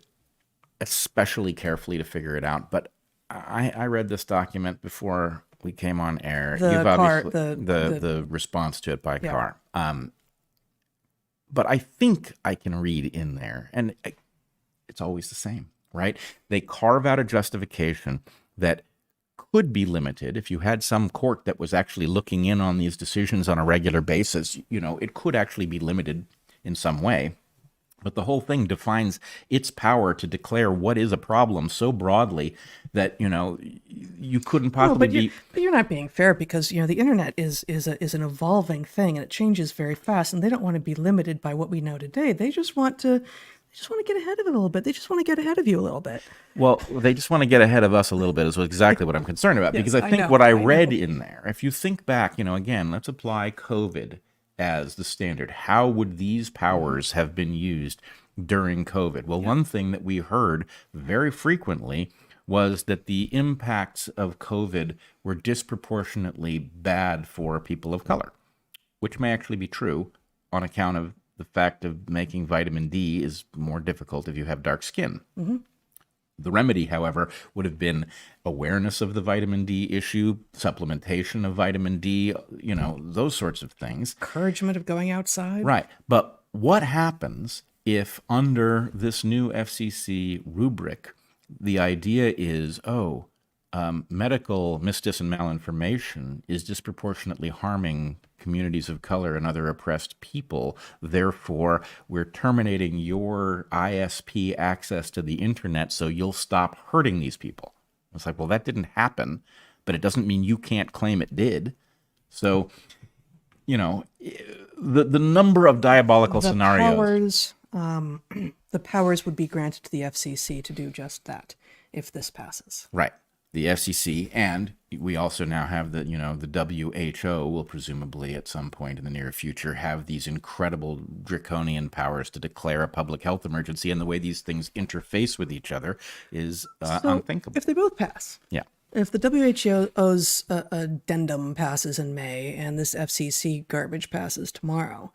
especially carefully to figure it out, but I read this document before we came on air. The response to it by Carr. But I think I can read in there, and it's always the same, right? They carve out a justification that could be limited. If you had some court that was actually looking in on these decisions on a regular basis, it could actually be limited in some way. But the whole thing defines its power to declare what is a problem so broadly that, you couldn't possibly be... But you're not being fair, because, the internet is an evolving thing, and it changes very fast, and they don't want to be limited by what we know today. They just want to get ahead of it a little bit. They just want to get ahead of you a little bit. Well, they just want to get ahead of us a little bit is exactly what I'm concerned about. Yes, because I think what I read in there, if you think back, again, let's apply COVID as the standard. How would these powers have been used during COVID? Well, one thing that we heard very frequently was that the impacts of COVID were disproportionately bad for people of color, which may actually be true on account of the fact of making vitamin D is more difficult if you have dark skin. The remedy, however, would have been awareness of the vitamin D issue, supplementation of vitamin D, those sorts of things. Encouragement of going outside. Right. But what happens if under this new FCC rubric, the idea is, medical misdis and malinformation is disproportionately harming communities of color and other oppressed people. Therefore, we're terminating your ISP access to the internet so you'll stop hurting these people. It's like, well, that didn't happen, but it doesn't mean you can't claim it did. So, the number of diabolical scenarios. The powers would be granted to the FCC to do just that if this passes. Right. The FCC, and we also now have the WHO will presumably at some point in the near future have these incredible draconian powers to declare a public health emergency, and the way these things interface with each other is unthinkable. If they both pass. Yeah. If the WHO's addendum passes in May and this FCC garbage passes tomorrow,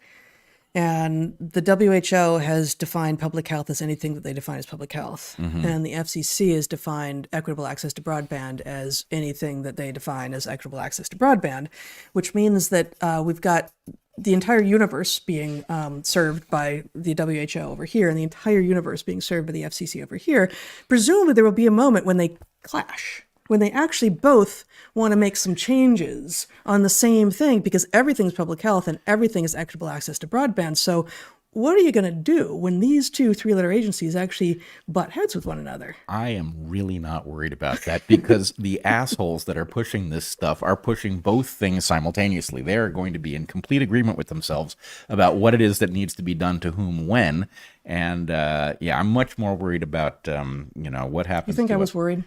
and the WHO has defined public health as anything that they define as public health. And the FCC has defined equitable access to broadband as anything that they define as equitable access to broadband, which means that we've got the entire universe being served by the WHO over here and the entire universe being served by the FCC over here. Presumably there will be a moment when they clash, when they actually both want to make some changes on the same thing, because everything's public health and everything is equitable access to broadband. So what are you going to do when these two three-letter agencies actually butt heads with one another? I am really not worried about that, because the assholes that are pushing this stuff are pushing both things simultaneously. They are going to be in complete agreement with themselves about what it is that needs to be done to whom when. And I'm much more worried about, what happens. You think I was worried?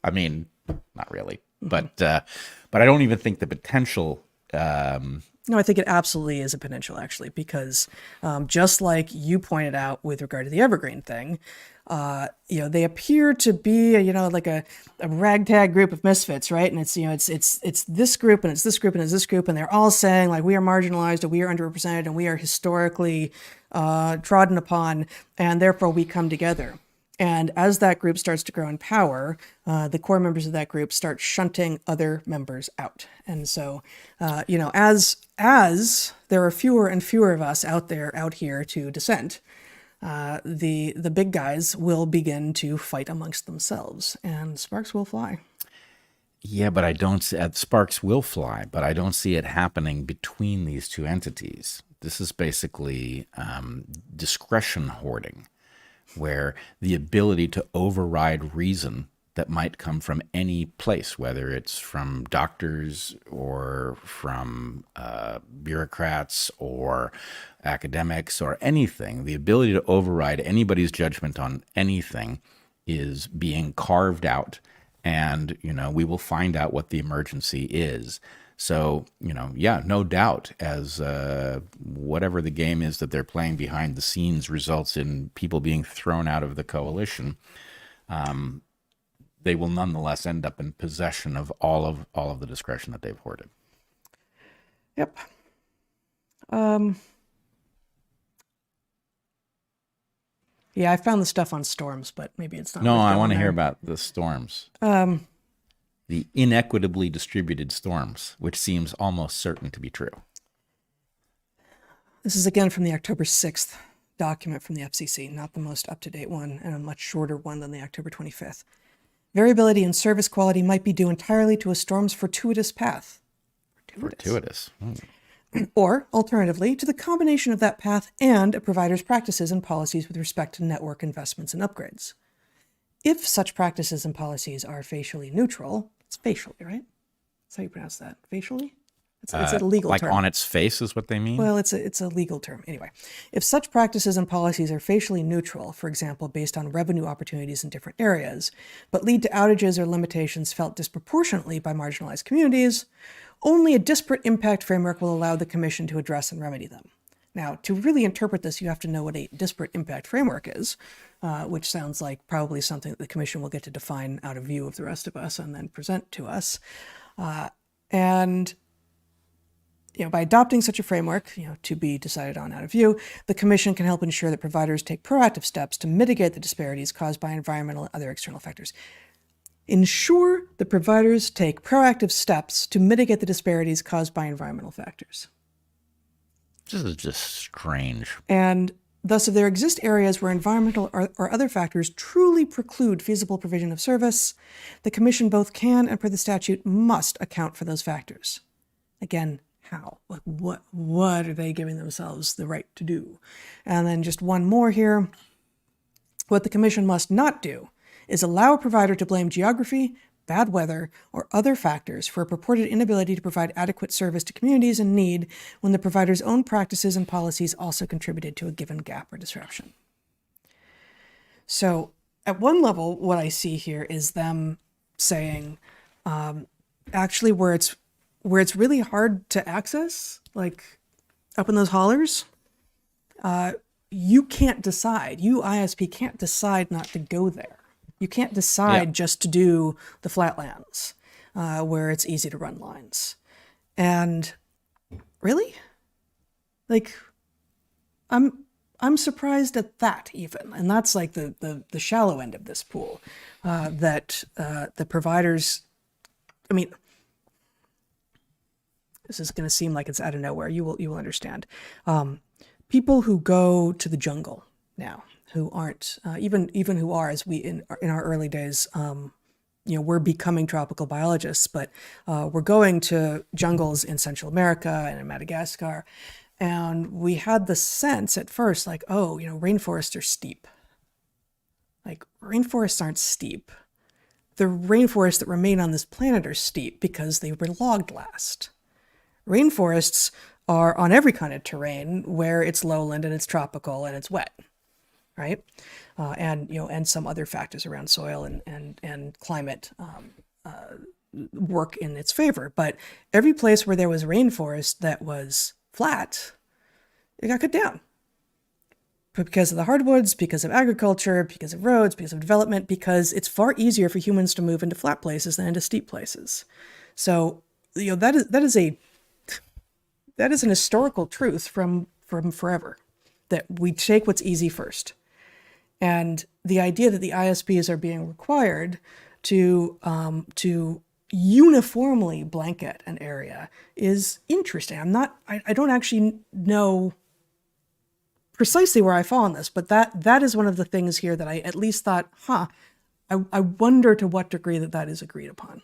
I mean, not really, but I don't even think the potential No, I think it absolutely is a potential, actually, because just like you pointed out with regard to the Evergreen thing, they appear to be, like a ragtag group of misfits, right? And it's this group and it's this group and it's this group, and they're all saying like we are marginalized and we are underrepresented and we are historically trodden upon, and therefore we come together. And as that group starts to grow in power, the core members of that group start shunting other members out. And so, as there are fewer and fewer of us out here to dissent, the big guys will begin to fight amongst themselves, and sparks will fly. Yeah, but I don't see sparks will fly, but I don't see it happening between these two entities. This is basically discretion hoarding, where the ability to override reason that might come from any place, whether it's from doctors or from bureaucrats or academics or anything, the ability to override anybody's judgment on anything is being carved out. And, we will find out what the emergency is. So, no doubt, as whatever the game is that they're playing behind the scenes results in people being thrown out of the coalition, they will nonetheless end up in possession of all of the discretion that they've hoarded. Yep. Yeah, I found the stuff on storms, but maybe it's not. No, I want to hear about the storms. The inequitably distributed storms, which seems almost certain to be true. This is again from the October 6th document from the FCC, not the most up-to-date one, and a much shorter one than the October 25th. Variability in service quality might be due entirely to a storm's fortuitous path. Fortuitous. Or, alternatively, to the combination of that path and a provider's practices and policies with respect to network investments and upgrades. If such practices and policies are facially neutral, it's facially, right? That's how you pronounce that. Facially? It's a legal term. Like on its face is what they mean? Well, it's a legal term. Anyway, if such practices and policies are facially neutral, for example, based on revenue opportunities in different areas, but lead to outages or limitations felt disproportionately by marginalized communities, only a disparate impact framework will allow the Commission to address and remedy them. Now, to really interpret this, you have to know what a disparate impact framework is, which sounds like probably something that the Commission will get to define out of view of the rest of us and then present to us. By adopting such a framework, to be decided on out of view, the Commission can help ensure that providers take proactive steps to mitigate the disparities caused by environmental and other external factors. Ensure that providers take proactive steps to mitigate the disparities caused by environmental factors. This is just strange. And thus, if there exist areas where environmental or other factors truly preclude feasible provision of service, the Commission both can and per the statute must account for those factors. Again, how? Like what are they giving themselves the right to do? And then just one more here. What the Commission must not do is allow a provider to blame geography, bad weather, or other factors for a purported inability to provide adequate service to communities in need when the provider's own practices and policies also contributed to a given gap or disruption. So at one level, what I see here is them saying, actually where it's really hard to access, like up in those hollers, you can't decide. You, ISP, can't decide not to go there. You can't decide just to do the flatlands where it's easy to run lines. And really? Like, I'm surprised at that even. And that's like the shallow end of this pool, that the providers, I mean, this is going to seem like it's out of nowhere. You will understand. People who go to the jungle now, who aren't even who are, as we in our early days, we're becoming tropical biologists, but we're going to jungles in Central America and in Madagascar, and we had the sense at first, like, rainforests are steep. Like, rainforests aren't steep. The rainforests that remain on this planet are steep because they were logged last. Rainforests are on every kind of terrain where it's lowland and it's tropical and it's wet. Right, and some other factors around soil and climate work in its favor. But every place where there was rainforest that was flat, it got cut down. Because of the hardwoods, because of agriculture, because of roads, because of development, because it's far easier for humans to move into flat places than into steep places. So, that is an historical truth from forever, that we take what's easy first. And the idea that the ISPs are being required to uniformly blanket an area is interesting. I don't actually know precisely where I fall on this, but that is one of the things here that I at least thought, I wonder to what degree that is agreed upon.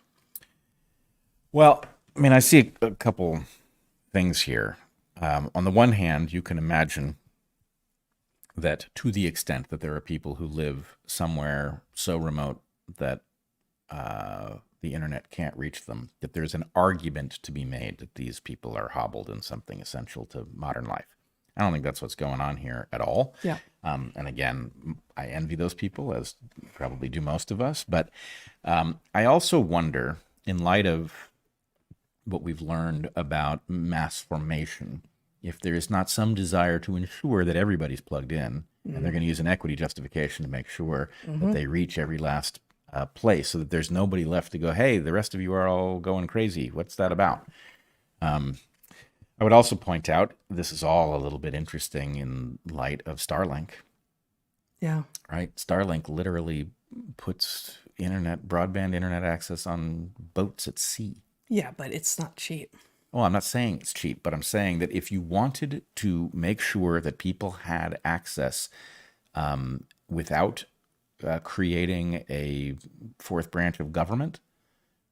Well, I mean, I see a couple things here. On the one hand, you can imagine that to the extent that there are people who live somewhere so remote that the internet can't reach them, that there's an argument to be made that these people are hobbled in something essential to modern life. I don't think that's what's going on here at all. Yeah. And again, I envy those people, as probably do most of us. But I also wonder, in light of what we've learned about mass formation, if there is not some desire to ensure that everybody's plugged in, and they're going to use an equity justification to make sure that they reach every last place, so that there's nobody left to go, hey, the rest of you are all going crazy. What's that about? I would also point out, this is all a little bit interesting in light of Starlink. Yeah. Right? Starlink literally puts broadband internet access on boats at sea. Yeah, but it's not cheap. Well, I'm not saying it's cheap, but I'm saying that if you wanted to make sure that people had access without creating a fourth branch of government,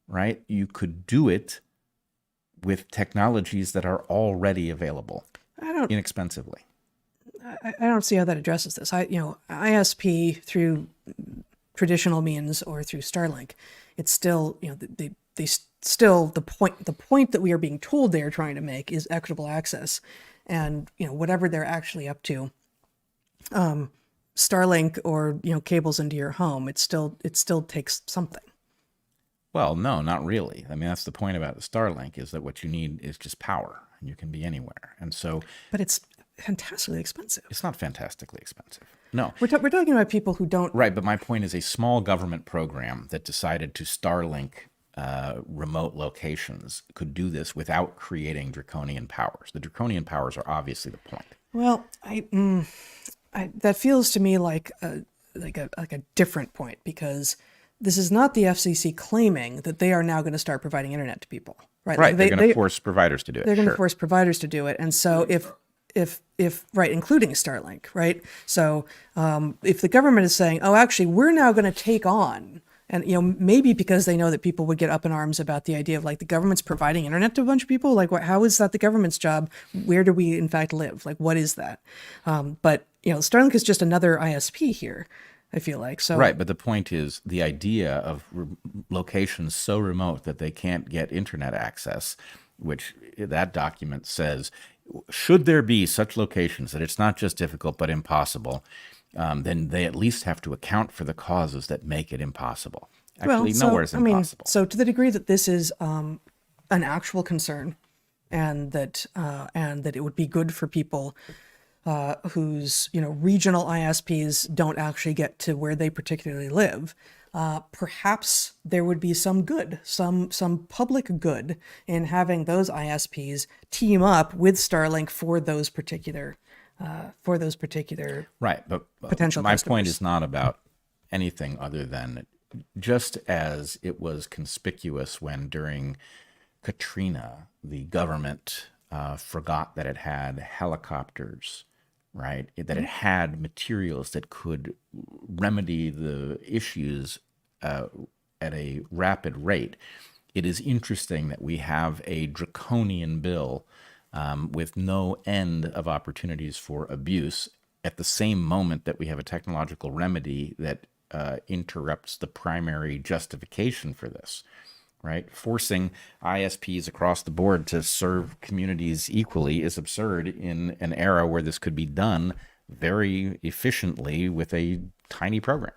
right, you could do it with technologies that are already available inexpensively. I don't see how that addresses this. ISP through traditional means or through Starlink, it's still, they still, the point that we are being told they are trying to make is equitable access. And, whatever they're actually up to, Starlink or, cables into your home, it still takes something. Well, no, not really. I mean, that's the point about the Starlink, is that what you need is just power, and you can be anywhere. And so, but it's fantastically expensive. It's not fantastically expensive. No. We're talking about people who don't... Right, but my point is a small government program that decided to Starlink remote locations could do this without creating draconian powers. The draconian powers are obviously the point. Well, that feels to me like a different point, because this is not the FCC claiming that they are now going to start providing internet to people, right? Right, they're going to force providers to do it. They're going to force providers to do it. And so if right, including Starlink, right? So if the government is saying, oh, actually, we're now going to take on, and maybe because they know that people would get up in arms about the idea of the government's providing internet to a bunch of people, how is that the government's job? Where do we in fact live? What is that? But Starlink is just another ISP here, I feel like. So right, but the point is the idea of locations so remote that they can't get internet access, which that document says, should there be such locations that it's not just difficult but impossible, then they at least have to account for the causes that make it impossible. Actually, nowhere is impossible. So to the degree that this is an actual concern, and that it would be good for people whose regional ISPs don't actually get to where they particularly live, perhaps there would be some good, some public good in having those ISPs team up with Starlink for those particular right. But potential my customers. point is not about anything other than, just as it was conspicuous when during Katrina the government forgot that it had helicopters, right? That it had materials that could remedy the issues at a rapid rate. It is interesting that we have a draconian bill with no end of opportunities for abuse at the same moment that we have a technological remedy that interrupts the primary justification for this. Right? Forcing ISPs across the board to serve communities equally is absurd in an era where this could be done very efficiently with a tiny program.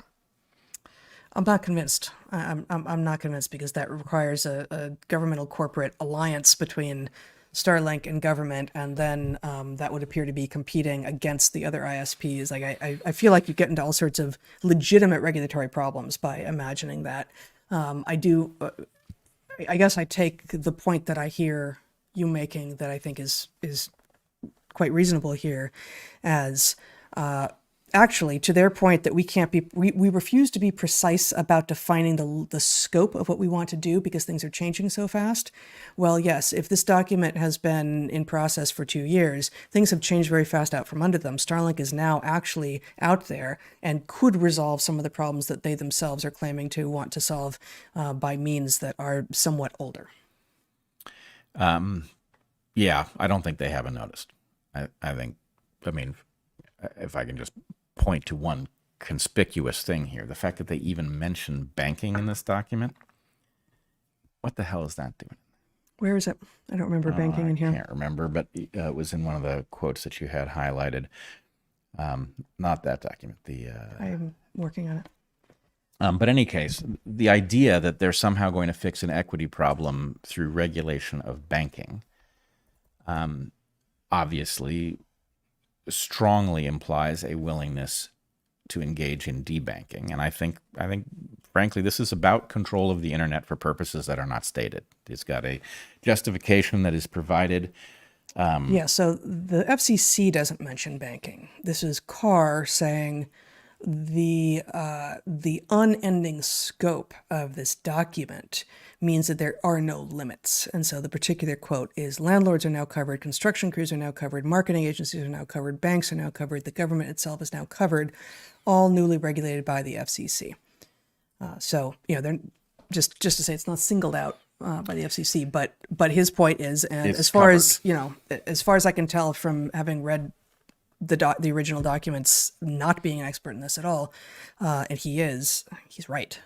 I'm not convinced. I'm not convinced because that requires a governmental corporate alliance between Starlink and government, and then that would appear to be competing against the other ISPs. Like I feel like you get into all sorts of legitimate regulatory problems by imagining that. I do. I guess I take the point that I hear you making that I think is quite reasonable here as actually to their point that we refuse to be precise about defining the scope of what we want to do because things are changing so fast. Well, yes, if this document has been in process for 2 years, things have changed very fast out from under them. Starlink is now actually out there and could resolve some of the problems that they themselves are claiming to want to solve by means that are somewhat older. Yeah, I don't think they haven't noticed. I mean, if I can just point to one conspicuous thing here, the fact that they even mention banking in this document, what the hell is that doing? Where is it? I don't remember banking in here. I can't remember, but it was in one of the quotes that you had highlighted. Not that document. I'm working on it. But in any case, the idea that they're somehow going to fix an equity problem through regulation of banking obviously strongly implies a willingness to engage in debanking. And I think, frankly, this is about control of the internet for purposes that are not stated. It's got a justification that is provided. Yeah, so the FCC doesn't mention banking. This is Carr saying the unending scope of this document means that there are no limits. And so the particular quote is, landlords are now covered, construction crews are now covered, marketing agencies are now covered, banks are now covered, the government itself is now covered, all newly regulated by the FCC. So, they're just to say it's not singled out by the FCC, but his point is, and It's as far covered. as far as I can tell from having read the original documents, not being an expert in this at all, and he's right.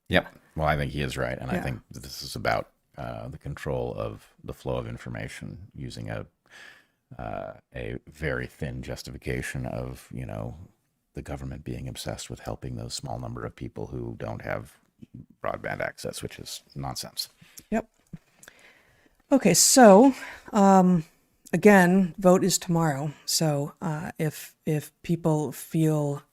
Yep. Well, I think he is right. And I Yeah. think that this is about the control of the flow of information using a very thin justification of, the government being obsessed with helping those small number of people who don't have broadband access, which is nonsense. Yep. Okay, so again, vote is tomorrow. So if people feel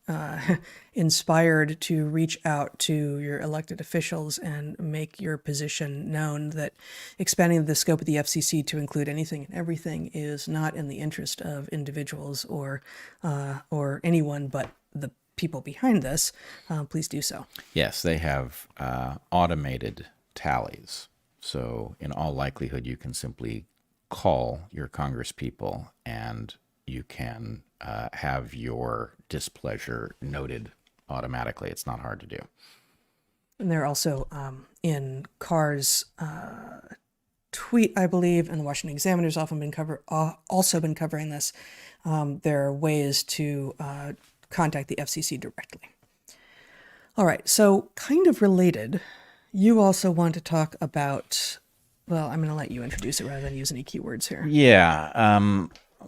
inspired to reach out to your elected officials and make your position known that expanding the scope of the FCC to include anything and everything is not in the interest of individuals or anyone but the people behind this, please do so. Yes, they have automated tallies. So in all likelihood, you can simply call your congresspeople and you can have your displeasure noted automatically. It's not hard to do. And they're also in Carr's tweet, I believe, and the Washington Examiner's also been covering this. There are ways to contact the FCC directly. All right, so kind of related, you also want to talk about, well, I'm going to let you introduce it rather than use any keywords here. Yeah.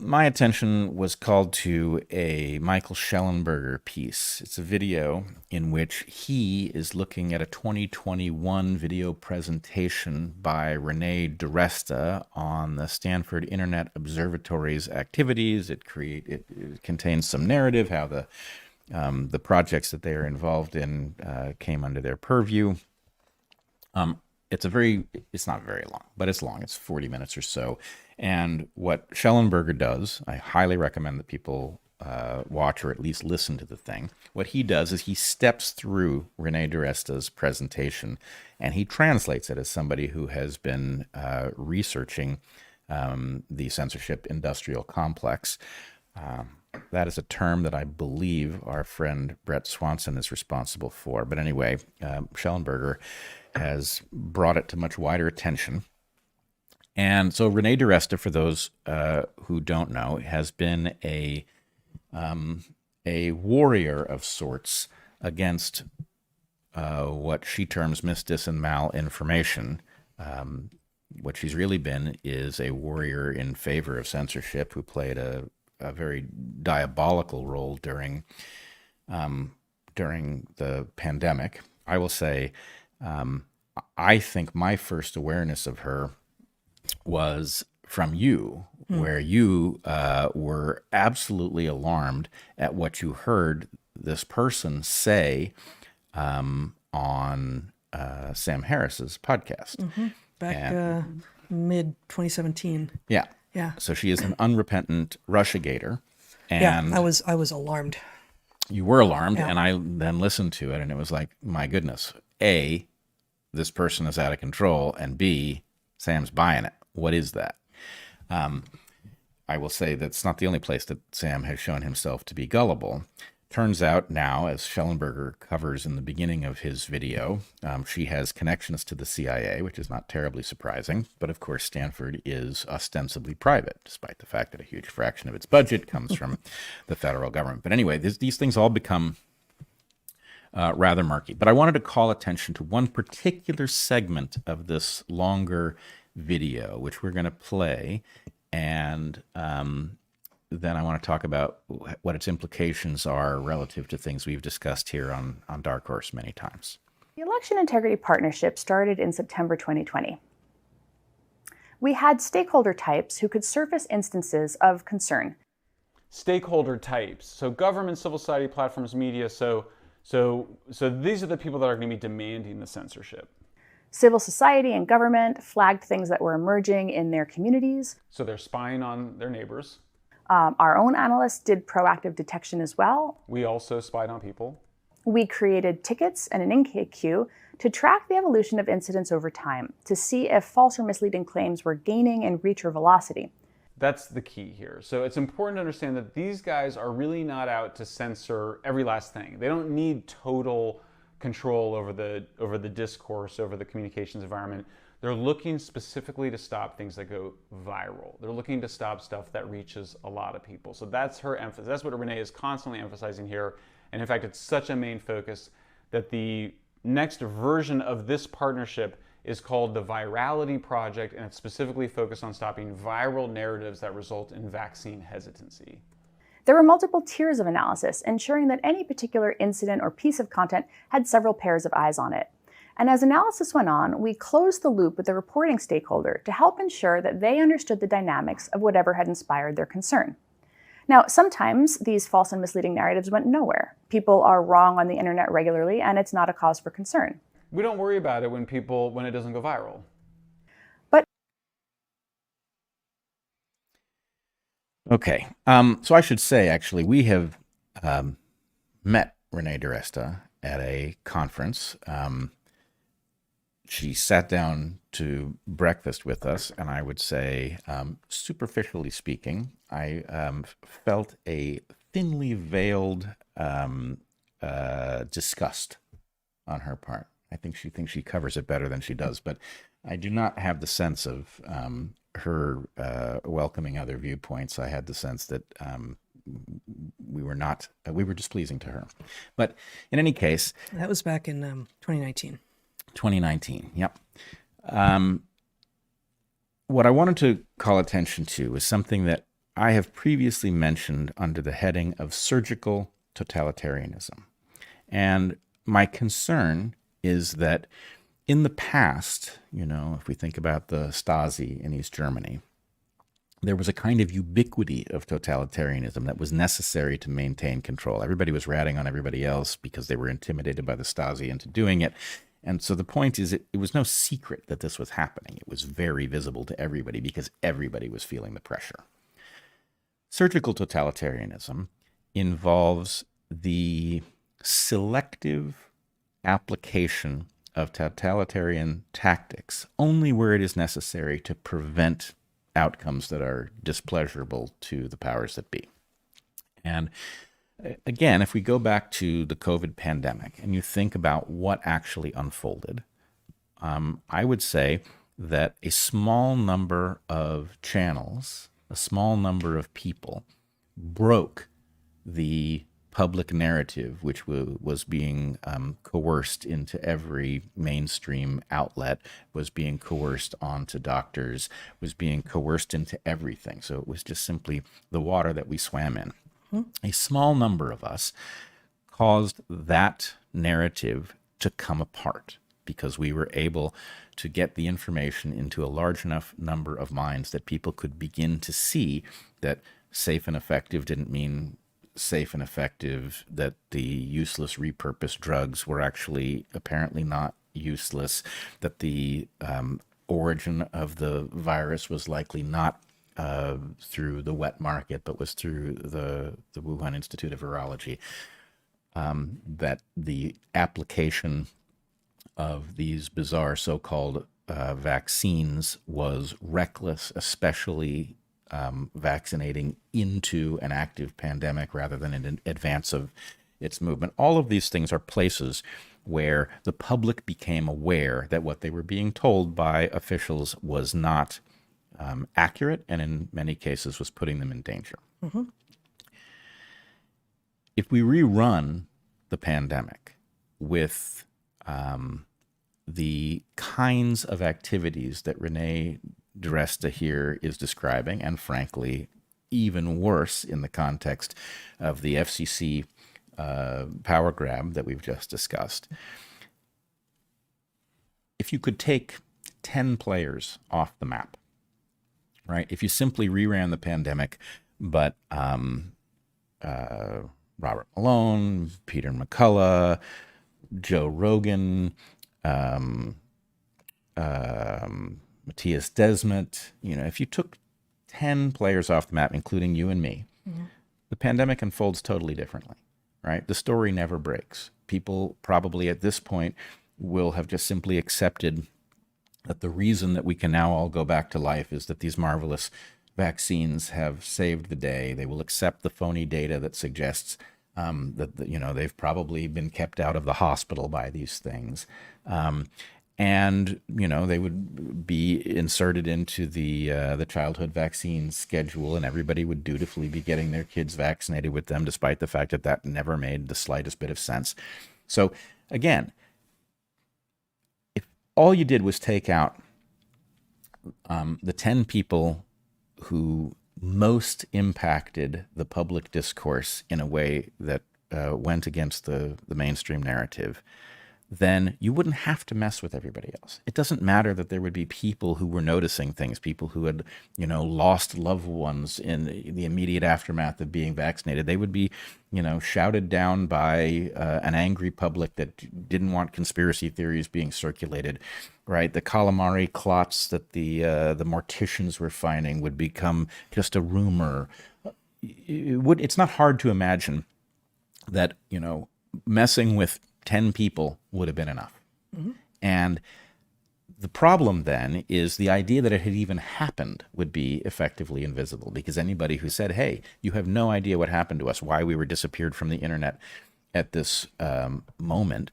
My attention was called to a Michael Shellenberger piece. It's a video in which he is looking at a 2021 video presentation by Renée DiResta on the Stanford Internet Observatory's activities. It contains some narrative, how the projects that they are involved in came under their purview. It's not very long, but it's long. It's 40 minutes or so. And what Shellenberger does, I highly recommend that people watch or at least listen to the thing. What he does is he steps through Renée DiResta's presentation and he translates it as somebody who has been researching the censorship industrial complex. That is a term that I believe our friend Bret Swanson is responsible for. But anyway, Shellenberger has brought it to much wider attention. And so Renée DiResta, for those who don't know, has been a warrior of sorts against what she terms misdis and malinformation. What she's really been is a warrior in favor of censorship who played a very diabolical role during the pandemic. I will say, I think my first awareness of her was from you, where you were absolutely alarmed at what you heard this person say on Sam Harris's podcast. Back mid 2017. Yeah. Yeah. So she is an unrepentant Russiagator. Yeah, And I was alarmed. you were alarmed, Yeah. and I then listened to it, and it was like, my goodness, A, this person is out of control, and B, Sam's buying it. What is that? I will say that's not the only place that Sam has shown himself to be gullible. Turns out now, as Shellenberger covers in the beginning of his video, she has connections to the CIA, which is not terribly surprising. But of course, Stanford is ostensibly private, despite the fact that a huge fraction of its budget comes from the federal government. But anyway, these things all become rather murky. But I wanted to call attention to one particular segment of this longer video, which we're going to play. And then I want to talk about what its implications are relative to things we've discussed here on DarkHorse many times. The Election Integrity Partnership started in September 2020. We had stakeholder types who could surface instances of concern. Stakeholder types, so government, civil society, platforms, media, so these are the people that are going to be demanding the censorship. Civil society and government flagged things that were emerging in their communities. So they're spying on their neighbors. Our own analysts did proactive detection as well. We also spied on people. We created tickets and an intake queue to track the evolution of incidents over time, to see if false or misleading claims were gaining in reach or velocity. That's the key here. So it's important to understand that these guys are really not out to censor every last thing. They don't need total control over the discourse, over the communications environment. They're looking specifically to stop things that go viral. They're looking to stop stuff that reaches a lot of people. So that's her emphasis. That's what Renée is constantly emphasizing here. And in fact, it's such a main focus that the next version of this partnership is called the Virality Project, and it's specifically focused on stopping viral narratives that result in vaccine hesitancy. There were multiple tiers of analysis, ensuring that any particular incident or piece of content had several pairs of eyes on it. And as analysis went on, we closed the loop with the reporting stakeholder to help ensure that they understood the dynamics of whatever had inspired their concern. Now, sometimes these false and misleading narratives went nowhere. People are wrong on the internet regularly, and it's not a cause for concern. We don't worry about it when it doesn't go viral. Okay. So I should say, actually, we have met Renée DiResta at a conference. She sat down to breakfast with us, and I would say, superficially speaking, I felt a thinly veiled disgust on her part. I think she thinks she covers it better than she does, but I do not have the sense of her welcoming other viewpoints. I had the sense that we were displeasing to her. But in any case, That was back in 2019. 2019, yep. What I wanted to call attention to is something that I have previously mentioned under the heading of surgical totalitarianism. And my concern is that in the past, if we think about the Stasi in East Germany, there was a kind of ubiquity of totalitarianism that was necessary to maintain control. Everybody was ratting on everybody else because they were intimidated by the Stasi into doing it. And so the point is, it was no secret that this was happening. It was very visible to everybody because everybody was feeling the pressure. Surgical totalitarianism involves the selective application of totalitarian tactics only where it is necessary to prevent outcomes that are displeasurable to the powers that be. And again, if we go back to the COVID pandemic and you think about what actually unfolded, I would say that a small number of channels, a small number of people broke the public narrative, which was being coerced into every mainstream outlet, was being coerced onto doctors, was being coerced into everything. So it was just simply the water that we swam in. A small number of us caused that narrative to come apart because we were able to get the information into a large enough number of minds that people could begin to see that safe and effective didn't mean safe and effective, that the useless repurposed drugs were actually apparently not useless, that the origin of the virus was likely not through the wet market, but was through the Wuhan Institute of Virology, that the application of these bizarre so-called vaccines was reckless, especially vaccinating into an active pandemic rather than in advance of its movement. All of these things are places where the public became aware that what they were being told by officials was not accurate, and in many cases was putting them in danger. Mm-hmm. If we rerun the pandemic with the kinds of activities that Renée DiResta here is describing, and frankly, even worse in the context of the FCC power grab that we've just discussed. If you could take 10 players off the map, right? If you simply reran the pandemic, but Robert Malone, Peter McCullough, Joe Rogan, Matthias Desmet, if you took 10 players off the map, including you and me, the pandemic unfolds totally differently, right? The story never breaks. People probably at this point will have just simply accepted that the reason that we can now all go back to life is that these marvelous vaccines have saved the day. They will accept the phony data that suggests that they've probably been kept out of the hospital by these things. And they would be inserted into the childhood vaccine schedule, and everybody would dutifully be getting their kids vaccinated with them, despite the fact that that never made the slightest bit of sense. So again, if all you did was take out the 10 people who most impacted the public discourse in a way that went against the mainstream narrative, then you wouldn't have to mess with everybody else. It doesn't matter that there would be people who were noticing things, people who had, lost loved ones in the immediate aftermath of being vaccinated. They would be, shouted down by an angry public that didn't want conspiracy theories being circulated, right? The calamari clots that the morticians were finding would become just a rumor. It's not hard to imagine that, messing with 10 people would have been enough. Mm-hmm. And the problem then is the idea that it had even happened would be effectively invisible, because anybody who said, hey, you have no idea what happened to us, why we were disappeared from the internet at this moment.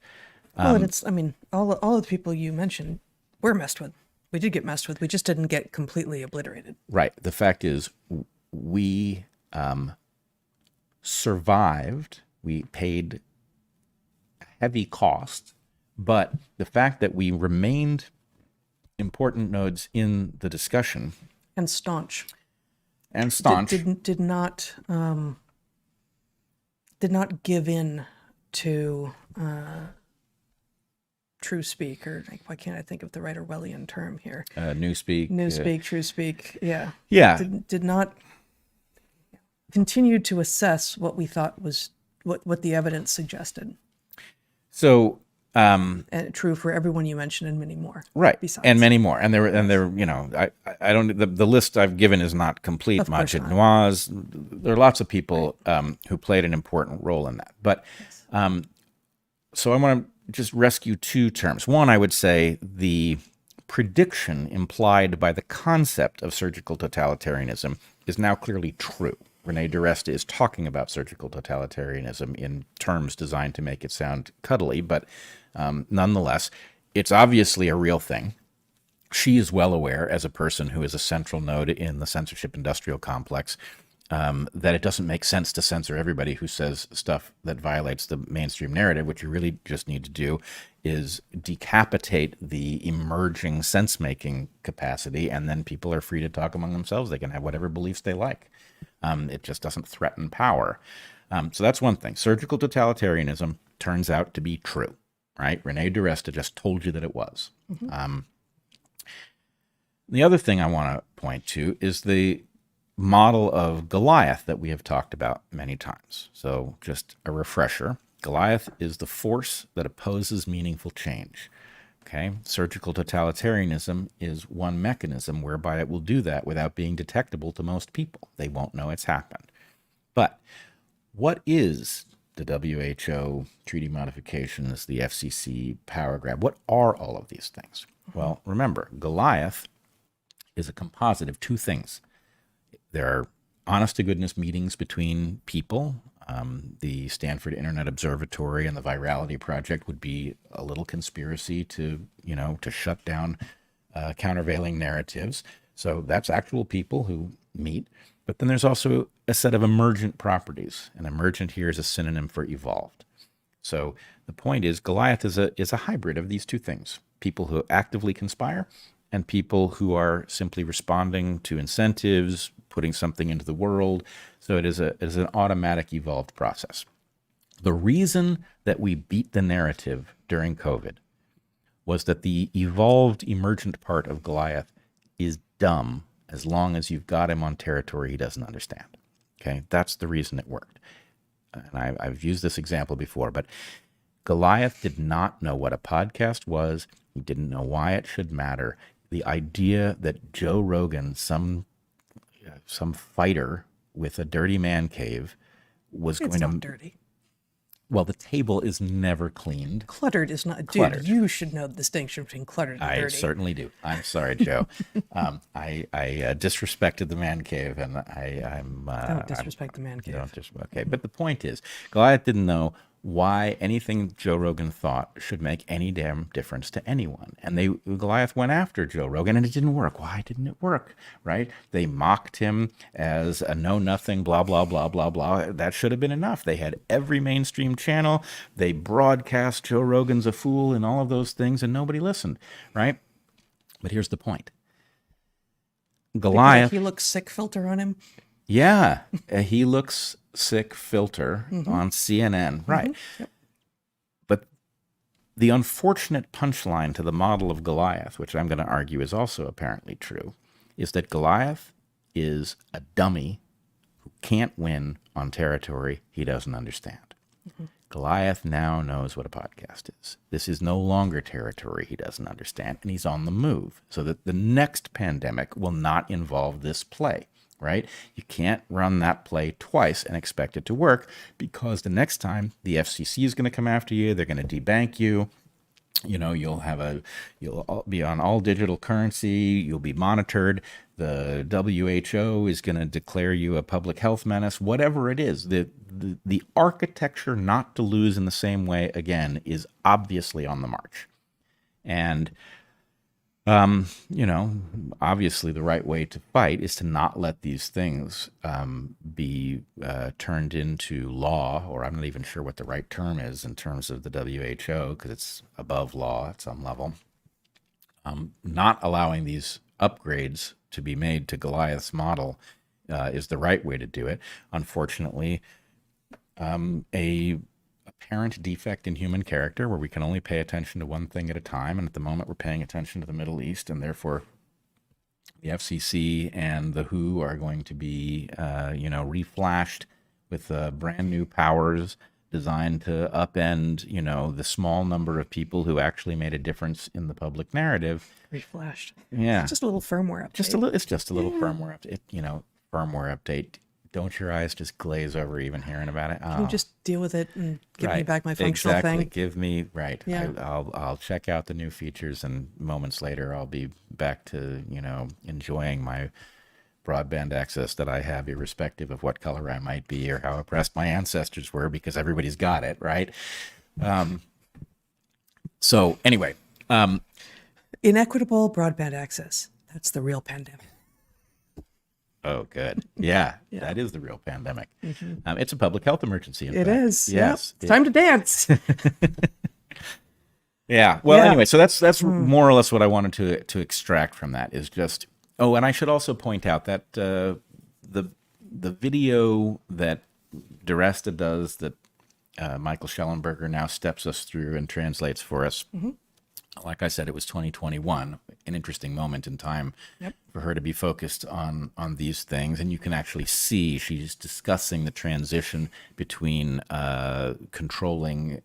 Well, and all of the people you mentioned were messed with. We did get messed with. We just didn't get completely obliterated. Right. The fact is we survived. We paid heavy cost, but the fact that we remained important nodes in the discussion and staunch did not give in to true speak, or why can't I think of the right Orwellian term here? Newspeak, true speak. Yeah. Did not continue to assess what we thought was what the evidence suggested. So, and true for everyone you mentioned, and many more. Right, besides. and many more, and there, I don't. The list I've given is not complete. Majid Nawaz. There are lots of people who played an important role in that. But so I want to just rescue two terms. One, I would say the prediction implied by the concept of surgical totalitarianism is now clearly true. Renée DiResta is talking about surgical totalitarianism in terms designed to make it sound cuddly, but nonetheless, it's obviously a real thing. She is well aware, as a person who is a central node in the censorship industrial complex, that it doesn't make sense to censor everybody who says stuff that violates the mainstream narrative. What you really just need to do is decapitate the emerging sense-making capacity, and then people are free to talk among themselves. They can have whatever beliefs they like. It just doesn't threaten power. So that's one thing. Surgical totalitarianism turns out to be true. right? Renée DiResta just told you that it was. The other thing I want to point to is the model of Goliath that we have talked about many times. So just a refresher. Goliath is the force that opposes meaningful change. Okay, surgical totalitarianism is one mechanism whereby it will do that without being detectable to most people. They won't know it's happened. But what is the WHO, treaty modifications, the FCC, power grab? What are all of these things? Well, remember, Goliath is a composite of two things. There are honest-to-goodness meetings between people. The Stanford Internet Observatory and the Virality Project would be a little conspiracy to shut down countervailing narratives. So that's actual people who meet. But then there's also a set of emergent properties. And emergent here is a synonym for evolved. So the point is, Goliath is a hybrid of these two things. People who actively conspire and people who are simply responding to incentives, putting something into the world. So it is an automatic evolved process. The reason that we beat the narrative during COVID was that the evolved emergent part of Goliath is dumb as long as you've got him on territory he doesn't understand. Okay, that's the reason it worked. And I've used this example before, but Goliath did not know what a podcast was. He didn't know why it should matter. The idea that Joe Rogan, some fighter with a dirty man cave, was It's going to... not dirty. Well, the table is never cleaned. Cluttered is not... Cluttered. Dude, you should know the distinction between cluttered and I dirty. certainly do. I'm sorry, Joe. I disrespected the man cave, and I'm... Don't disrespect the man cave. Okay, but the point is, Goliath didn't know why anything Joe Rogan thought should make any damn difference to anyone. And Goliath went after Joe Rogan, and it didn't work. Why didn't it work, right? They mocked him as a know-nothing, blah, blah, blah, blah, blah. That should have been enough. They had every mainstream channel. They broadcast Joe Rogan's a fool and all of those things, and nobody listened, right? But here's the point. Goliath... He looks sick filter on him. Yeah, he looks sick filter on CNN, right? Yep. But the unfortunate punchline to the model of Goliath, which I'm going to argue is also apparently true, is that Goliath is a dummy who can't win on territory he doesn't understand. Goliath now knows what a podcast is. This is no longer territory he doesn't understand, and he's on the move, so that the next pandemic will not involve this play. Right? You can't run that play twice and expect it to work, because the next time the FCC is going to come after you, they're going to debank you. You'll be on all digital currency. You'll be monitored. The WHO is going to declare you a public health menace. Whatever it is, the architecture not to lose in the same way again is obviously on the march. And obviously the right way to fight is to not let these things be turned into law, or I'm not even sure what the right term is in terms of the WHO, because it's above law at some level. Not allowing these upgrades to be made to Goliath's model is the right way to do it. Unfortunately, a apparent defect in human character where we can only pay attention to one thing at a time, and at the moment we're paying attention to the Middle East, and therefore the FCC and the WHO are going to be reflashed with brand new powers designed to upend the small number of people who actually made a difference in the public narrative. Reflashed. Yeah, It's just a little firmware update. It's just a little firmware update. Firmware update. Don't your eyes just glaze over even hearing about it? Can you just deal with it and give me Right. back my functional Exactly. thing? Give me Yeah. I'll check out the new features, and moments later I'll be back to enjoying my broadband access that I have, irrespective of what color I might be or how oppressed my ancestors were, because everybody's got it, right? So anyway, Inequitable broadband access. That's the real pandemic. oh, good. Yeah, Yeah. that is the real pandemic. It's a public health emergency. In It fact. is. Yes. Yep. It's time to dance. Yeah. Well, Yeah. anyway, so that's more or less what I wanted to extract from that is just. Oh, and I should also point out that the video that DiResta does that Michael Shellenberger now steps us through and translates for us. Like I said, it was 2021, an interesting moment in time for her to be focused on these things. And you can actually see she's discussing the transition between controlling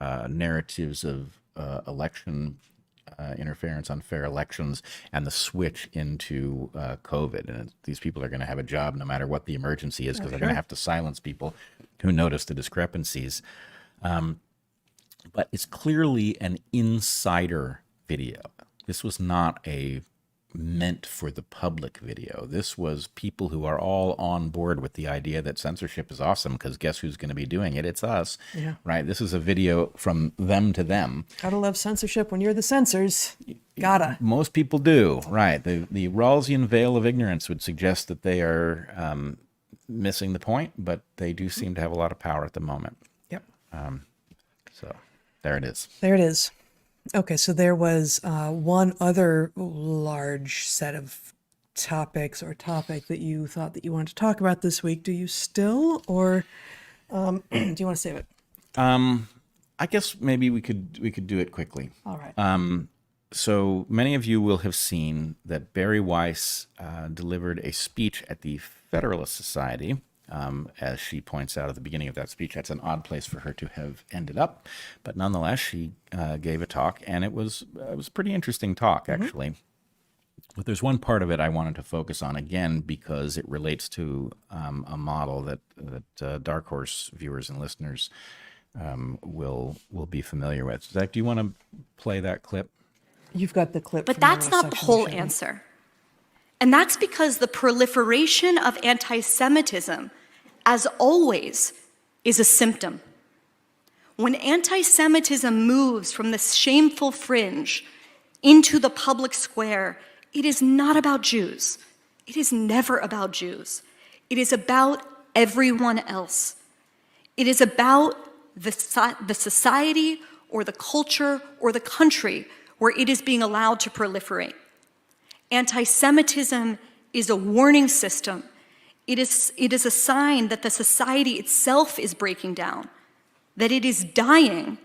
narratives of election interference, unfair elections, and the switch into COVID. And these people are going to have a job no matter what the emergency is, because they're going to have to silence people who notice the discrepancies. But it's clearly an insider video. This was not a meant for the public video. This was people who are all on board with the idea that censorship is awesome, because guess who's going to be doing it? It's us, right? This is a video from them to them. Gotta love censorship when you're the censors. Gotta. Most people do, right? The Rawlsian veil of ignorance would suggest that they are missing the point, but they do seem to have a lot of power at the moment. Yep. So there it is. There it is. Okay, so there was one other large set of topic that you thought that you wanted to talk about this week. Do you still, or do you want to save it? I guess maybe we could do it quickly. All right. So many of you will have seen that Bari Weiss delivered a speech at the Federalist Society. As she points out at the beginning of that speech, that's an odd place for her to have ended up, but nonetheless, she gave a talk, and it was a pretty interesting talk, actually. But there's one part of it I wanted to focus on again, because it relates to a model that DarkHorse viewers and listeners will be familiar with. Zach, do you want to play that clip? You've got the clip. But that's not the whole answer. And that's because the proliferation of anti-Semitism, as always, is a symptom. When anti-Semitism moves from the shameful fringe into the public square, it is not about Jews. It is never about Jews. It is about everyone else. It is about the society or the culture or the country where it is being allowed to proliferate. Anti-Semitism is a warning system. It is a sign that the society itself is breaking down, that it is dying.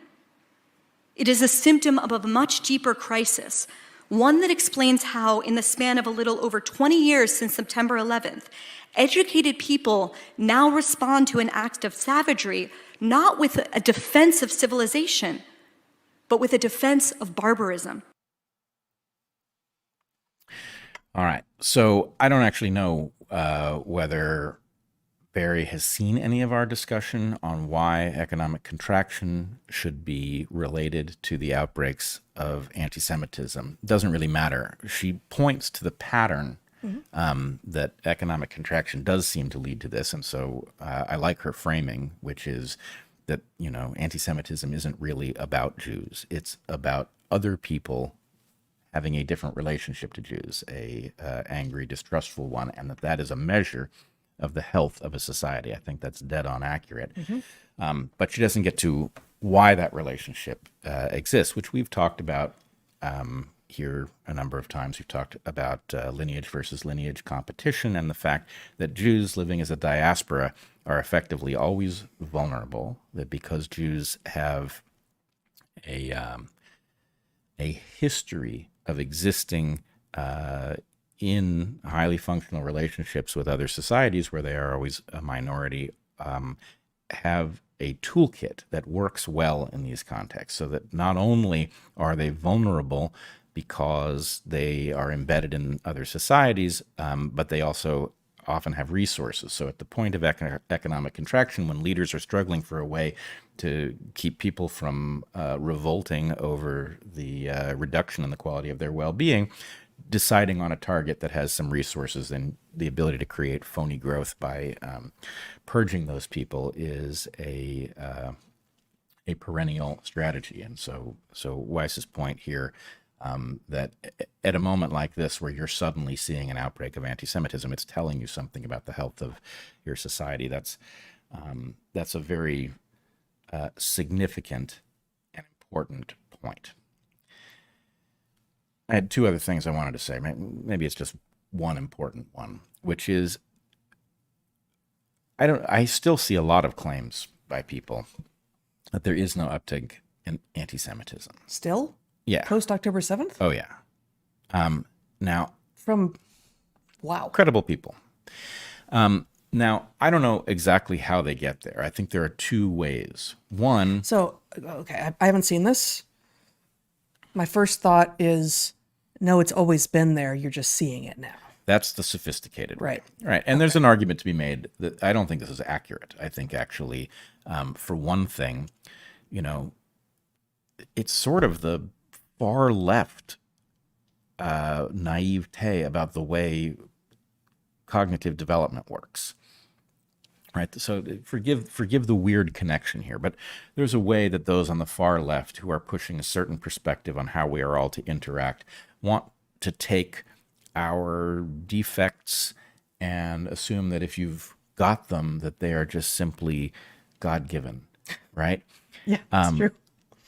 It is a symptom of a much deeper crisis, one that explains how, in the span of a little over 20 years since September 11th, educated people now respond to an act of savagery, not with a defense of civilization, but with a defense of barbarism. All right. So I don't actually know whether Bari has seen any of our discussion on why economic contraction should be related to the outbreaks of anti-Semitism. It doesn't really matter. She points to the pattern that economic contraction does seem to lead to this. And so I like her framing, which is that, anti-Semitism isn't really about Jews. It's about other people having a different relationship to Jews, a angry, distrustful one, and that is a measure of the health of a society. I think that's dead on accurate. But she doesn't get to why that relationship exists, which we've talked about here a number of times. We've talked about lineage versus lineage competition, and the fact that Jews living as a diaspora are effectively always vulnerable, that because Jews have a history of existing in highly functional relationships with other societies where they are always a minority, have a toolkit that works well in these contexts, so that not only are they vulnerable because they are embedded in other societies, but they also often have resources. So at the point of economic contraction, when leaders are struggling for a way to keep people from revolting over the reduction in the quality of their well-being, deciding on a target that has some resources and the ability to create phony growth by purging those people is a perennial strategy. And so Weiss's point here, that at a moment like this where you're suddenly seeing an outbreak of anti-Semitism, it's telling you something about the health of your society. That's a very significant and important point. I had two other things I wanted to say. Maybe it's just one important one, which is I still see a lot of claims by people that there is no uptick in anti-Semitism. Still? Yeah. Post October 7th? Oh, yeah. Now, From, wow. credible people. Now, I don't know exactly how they get there. I think there are two ways. One, So, okay, I haven't seen this. My first thought is, no, it's always been there. You're just seeing it now. that's the sophisticated way. Right. Right. And there's an argument to be made that I don't think this is accurate. I think actually, for one thing, you know, it's sort of the far left naivete about the way cognitive development works. Right. So forgive the weird connection here, but there's a way that those on the far left who are pushing a certain perspective on how we are all to interact want to take our defects and assume that if you've got them, that they are just simply God-given. Right. Yeah, that's true.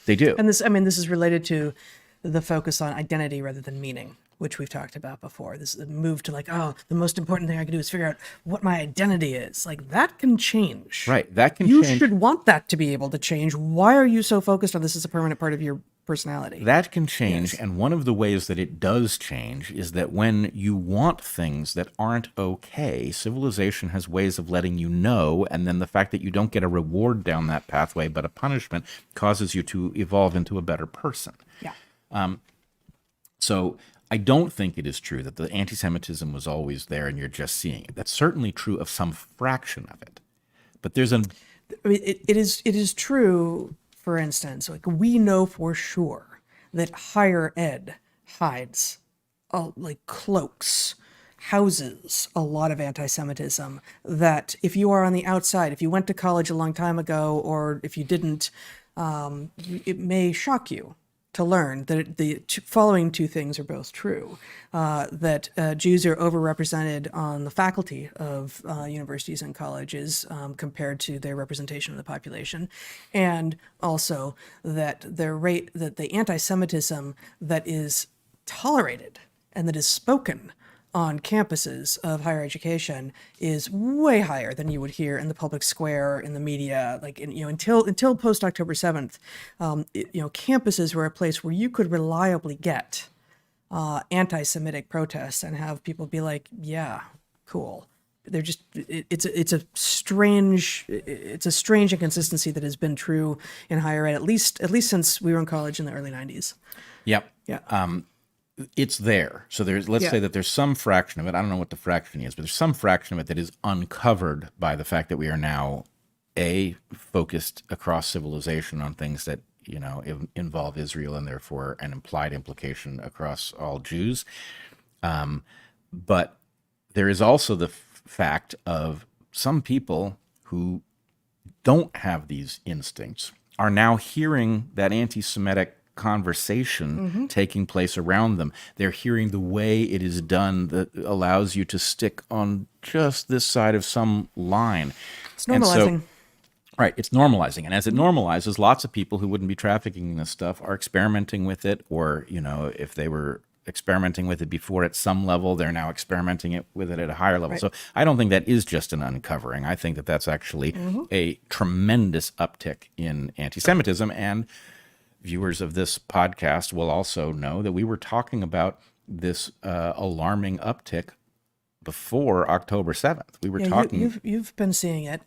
They do. And this is related to the focus on identity rather than meaning, which we've talked about before. This move to like, oh, the most important thing I can do is figure out what my identity is. Like, that can change. Right. That can You change. should want that to be able to change. Why are you so focused on this as a permanent part of your personality? That can change, and one of the ways that it does change is that when you want things that aren't okay, civilization has ways of letting you know, and then the fact that you don't get a reward down that pathway but a punishment causes you to evolve into a better person. Yeah. So I don't think it is true that the anti-Semitism was always there and you're just seeing it. That's certainly true of some fraction of it. But there's I mean, it is true, for instance, like we know for sure that higher ed hides, like cloaks, houses a lot of anti-Semitism, that if you are on the outside, if you went to college a long time ago, or if you didn't, it may shock you to learn that the following two things are both true. That Jews are overrepresented on the faculty of universities and colleges compared to their representation of the population. And also that the anti-Semitism that is tolerated and that is spoken on campuses of higher education is way higher than you would hear in the public square, in the media, until post October 7th. Campuses were a place where you could reliably get anti-Semitic protests and have people be like, yeah, cool. They're just, it's a strange inconsistency that has been true in higher ed, at least since we were in college in the early 90s. Yep. Yeah. It's there. So let's say that there's some fraction of it. I don't know what the fraction is, but there's some fraction of it that is uncovered by the fact that we are now focused across civilization on things that, involve Israel and therefore an implied implication across all Jews. But there is also the fact of some people who don't have these instincts are now hearing that anti-Semitic conversation taking place around them. They're hearing the way it is done that allows you to stick on just this side of some line. It's normalizing. Right, it's normalizing. And as it normalizes, lots of people who wouldn't be trafficking in this stuff are experimenting with it, or, if they were experimenting with it before at some level, they're now experimenting with it at a higher level. Right. So I don't think that is just an uncovering. I think that that's actually a tremendous uptick in anti-Semitism. And viewers of this podcast will also know that we were talking about this alarming uptick before October 7th. We were talking. You've been seeing it.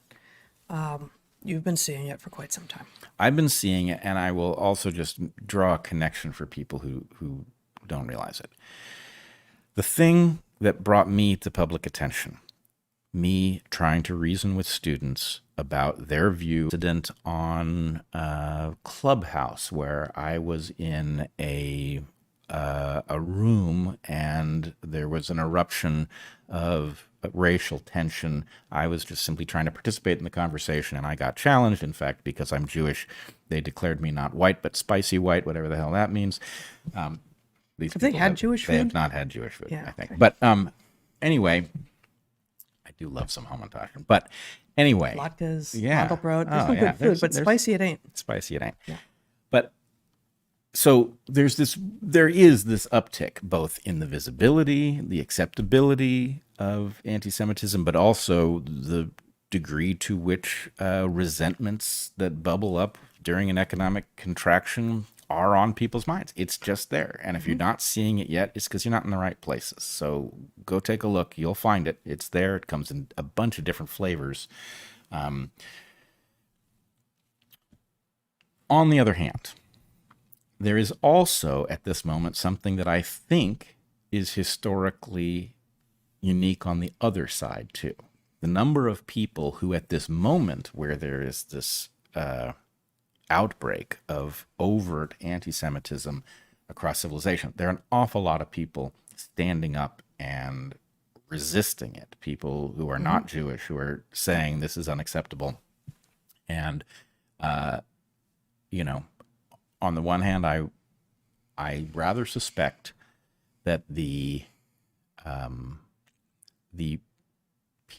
You've been seeing it for quite some time. I've been seeing it, and I will also just draw a connection for people who don't realize it. The thing that brought me to public attention, me trying to reason with students about their view, incident on Clubhouse where I was in a room and there was an eruption of racial tension. I was just simply trying to participate in the conversation, and I got challenged. In fact, because I'm Jewish, they declared me not white but spicy white, whatever the hell that means. Have they had Jewish food? They have not had Jewish food, Yeah, I think. okay. But anyway, I do love some Hamantaschen. But anyway. Latkes, Yeah. Mandelbrot. There's Oh, some yeah. good food, but spicy it ain't. Spicy it ain't. Yeah. But so there is this uptick both in the visibility, the acceptability of anti-Semitism, but also the degree to which resentments that bubble up during an economic contraction are on people's minds. It's just there. And if you're not seeing it yet, it's because you're not in the right places. So go take a look. You'll find it. It's there. It comes in a bunch of different flavors. On the other hand, there is also at this moment something that I think is historically unique on the other side too. The number of people who at this moment where there is this outbreak of overt anti-Semitism across civilization, there are an awful lot of people standing up and resisting it. People who are not Jewish, who are saying this is unacceptable. And, you know, on the one hand, I rather suspect that the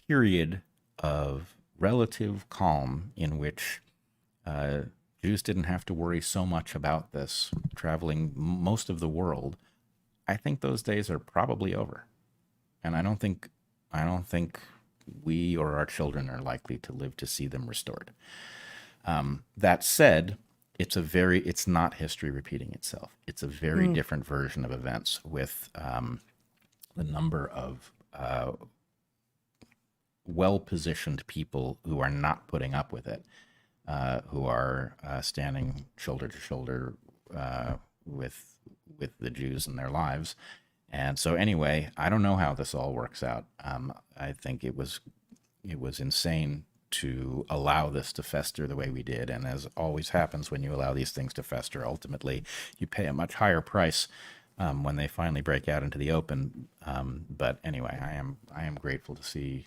period of relative calm in which Jews didn't have to worry so much about this, traveling most of the world, I think those days are probably over. And I don't think we or our children are likely to live to see them restored. That said, it's not history repeating itself. It's a very different version of events with the number of well-positioned people who are not putting up with it, who are standing shoulder to shoulder with the Jews in their lives. And so anyway, I don't know how this all works out. I think it was insane to allow this to fester the way we did. And as always happens when you allow these things to fester, ultimately you pay a much higher price when they finally break out into the open. But anyway, I am grateful to see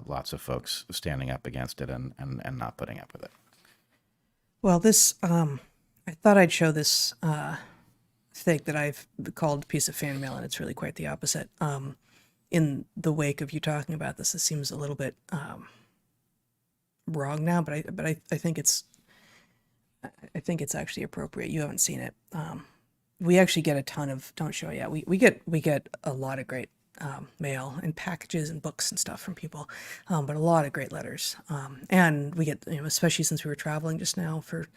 lots of folks standing up against it and not putting up with it. Well, this, I thought I'd show this thing that I've called a piece of fan mail, and it's really quite the opposite. In the wake of you talking about this, it seems a little bit wrong now, but I think it's actually appropriate. You haven't seen it. We actually get a ton of, don't show it yet. We get a lot of great mail and packages and books and stuff from people, but a lot of great letters. And we get, especially since we were traveling just now for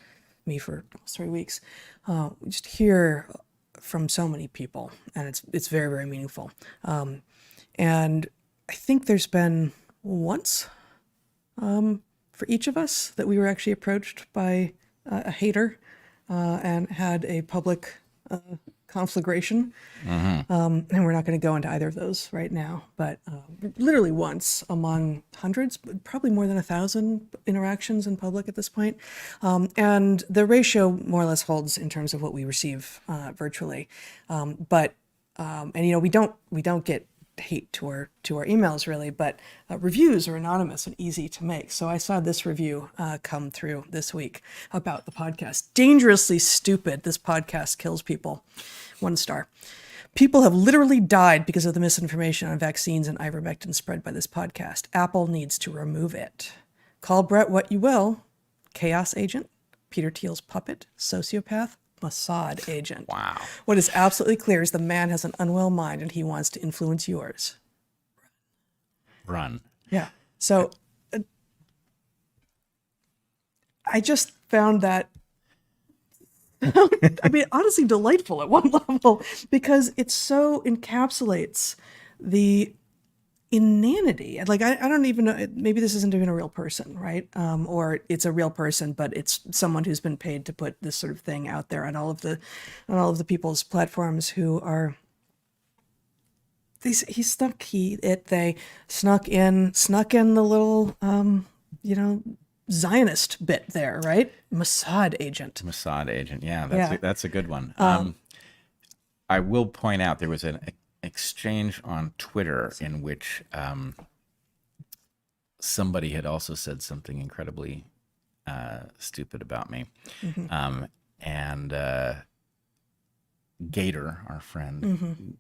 3 weeks, we just hear from so many people, and it's very, very meaningful. And I think there's been once for each of us that we were actually approached by a hater and had a public conflagration. And we're not going to go into either of those right now, but literally once among hundreds, probably more than 1,000 interactions in public at this point. And the ratio more or less holds in terms of what we receive virtually. But we don't get hate to our emails really, but reviews are anonymous and easy to make. So I saw this review come through this week about the podcast. Dangerously stupid. This podcast kills people. 1 star. People have literally died because of the misinformation on vaccines and ivermectin spread by this podcast. Apple needs to remove it. Call Bret what you will. Chaos agent, Peter Thiel's puppet, sociopath, Mossad agent. Wow. What is absolutely clear is the man has an unwell mind and he wants to influence yours. Run. Yeah. So I just found that, honestly delightful at one level, because it so encapsulates the inanity. Like, I don't even know, maybe this isn't even a real person, right? Or it's a real person, but it's someone who's been paid to put this sort of thing out there on all of the people's platforms who are, they snuck in the little, Zionist bit there, right? Mossad agent. Yeah, that's a good one. I will point out there was an exchange on Twitter in which somebody had also said something incredibly stupid about me. And Gator, our friend,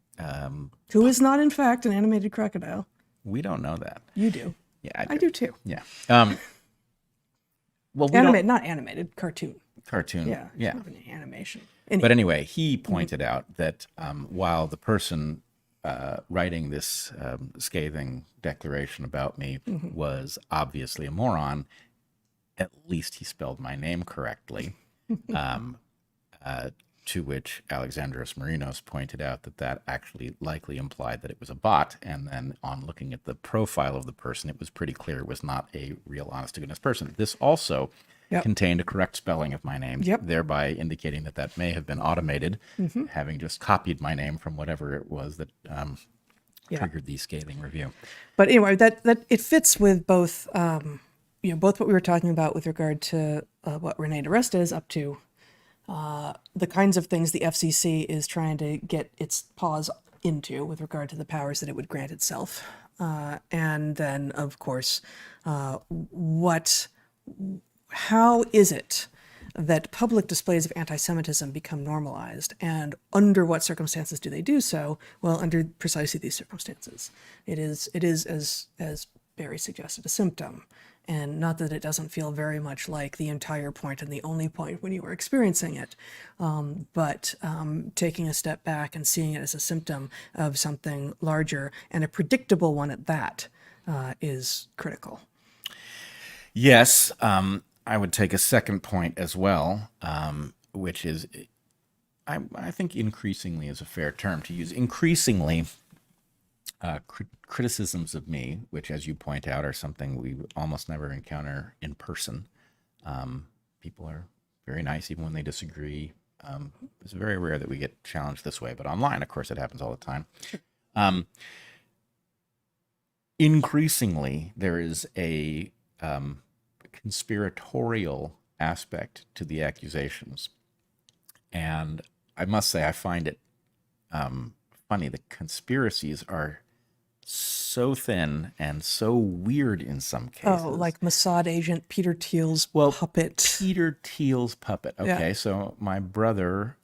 who is not in fact an animated crocodile. We don't know that. You do. Yeah, I do too. Yeah. Well, not animated, cartoon. Yeah. Yeah. Sort of an animation. But anyway, he pointed out that while the person writing this scathing declaration about me was obviously a moron, at least he spelled my name correctly. To which Alexandros Marinos pointed out that actually likely implied that it was a bot. And then on looking at the profile of the person, it was pretty clear it was not a real honest-to-goodness person. This also contained a correct spelling of my name, thereby indicating that may have been automated, having just copied my name from whatever it was that triggered the scathing review. But anyway, that it fits with both, both what we were talking about with regard to what Renée DiResta is up to, the kinds of things the FCC is trying to get its paws into with regard to the powers that it would grant itself. And then, of course, how is it that public displays of anti-Semitism become normalized, and under what circumstances do they do so? Well, under precisely these circumstances. It is as Bari suggested, a symptom. And not that it doesn't feel very much like the entire point and the only point when you were experiencing it, but taking a step back and seeing it as a symptom of something larger and a predictable one at that is critical. Yes, I would take a second point as well, which is, I think increasingly is a fair term to use. Increasingly, criticisms of me, which, as you point out, are something we almost never encounter in person. People are very nice, even when they disagree. It's very rare that we get challenged this way, but online, of course, it happens all the time. Increasingly, there is a conspiratorial aspect to the accusations. And I must say, I find it funny. The conspiracies are so thin and so weird in some cases. Oh, like Mossad agent Peter Thiel's puppet. Peter Thiel's puppet. Okay, Yeah. so my brother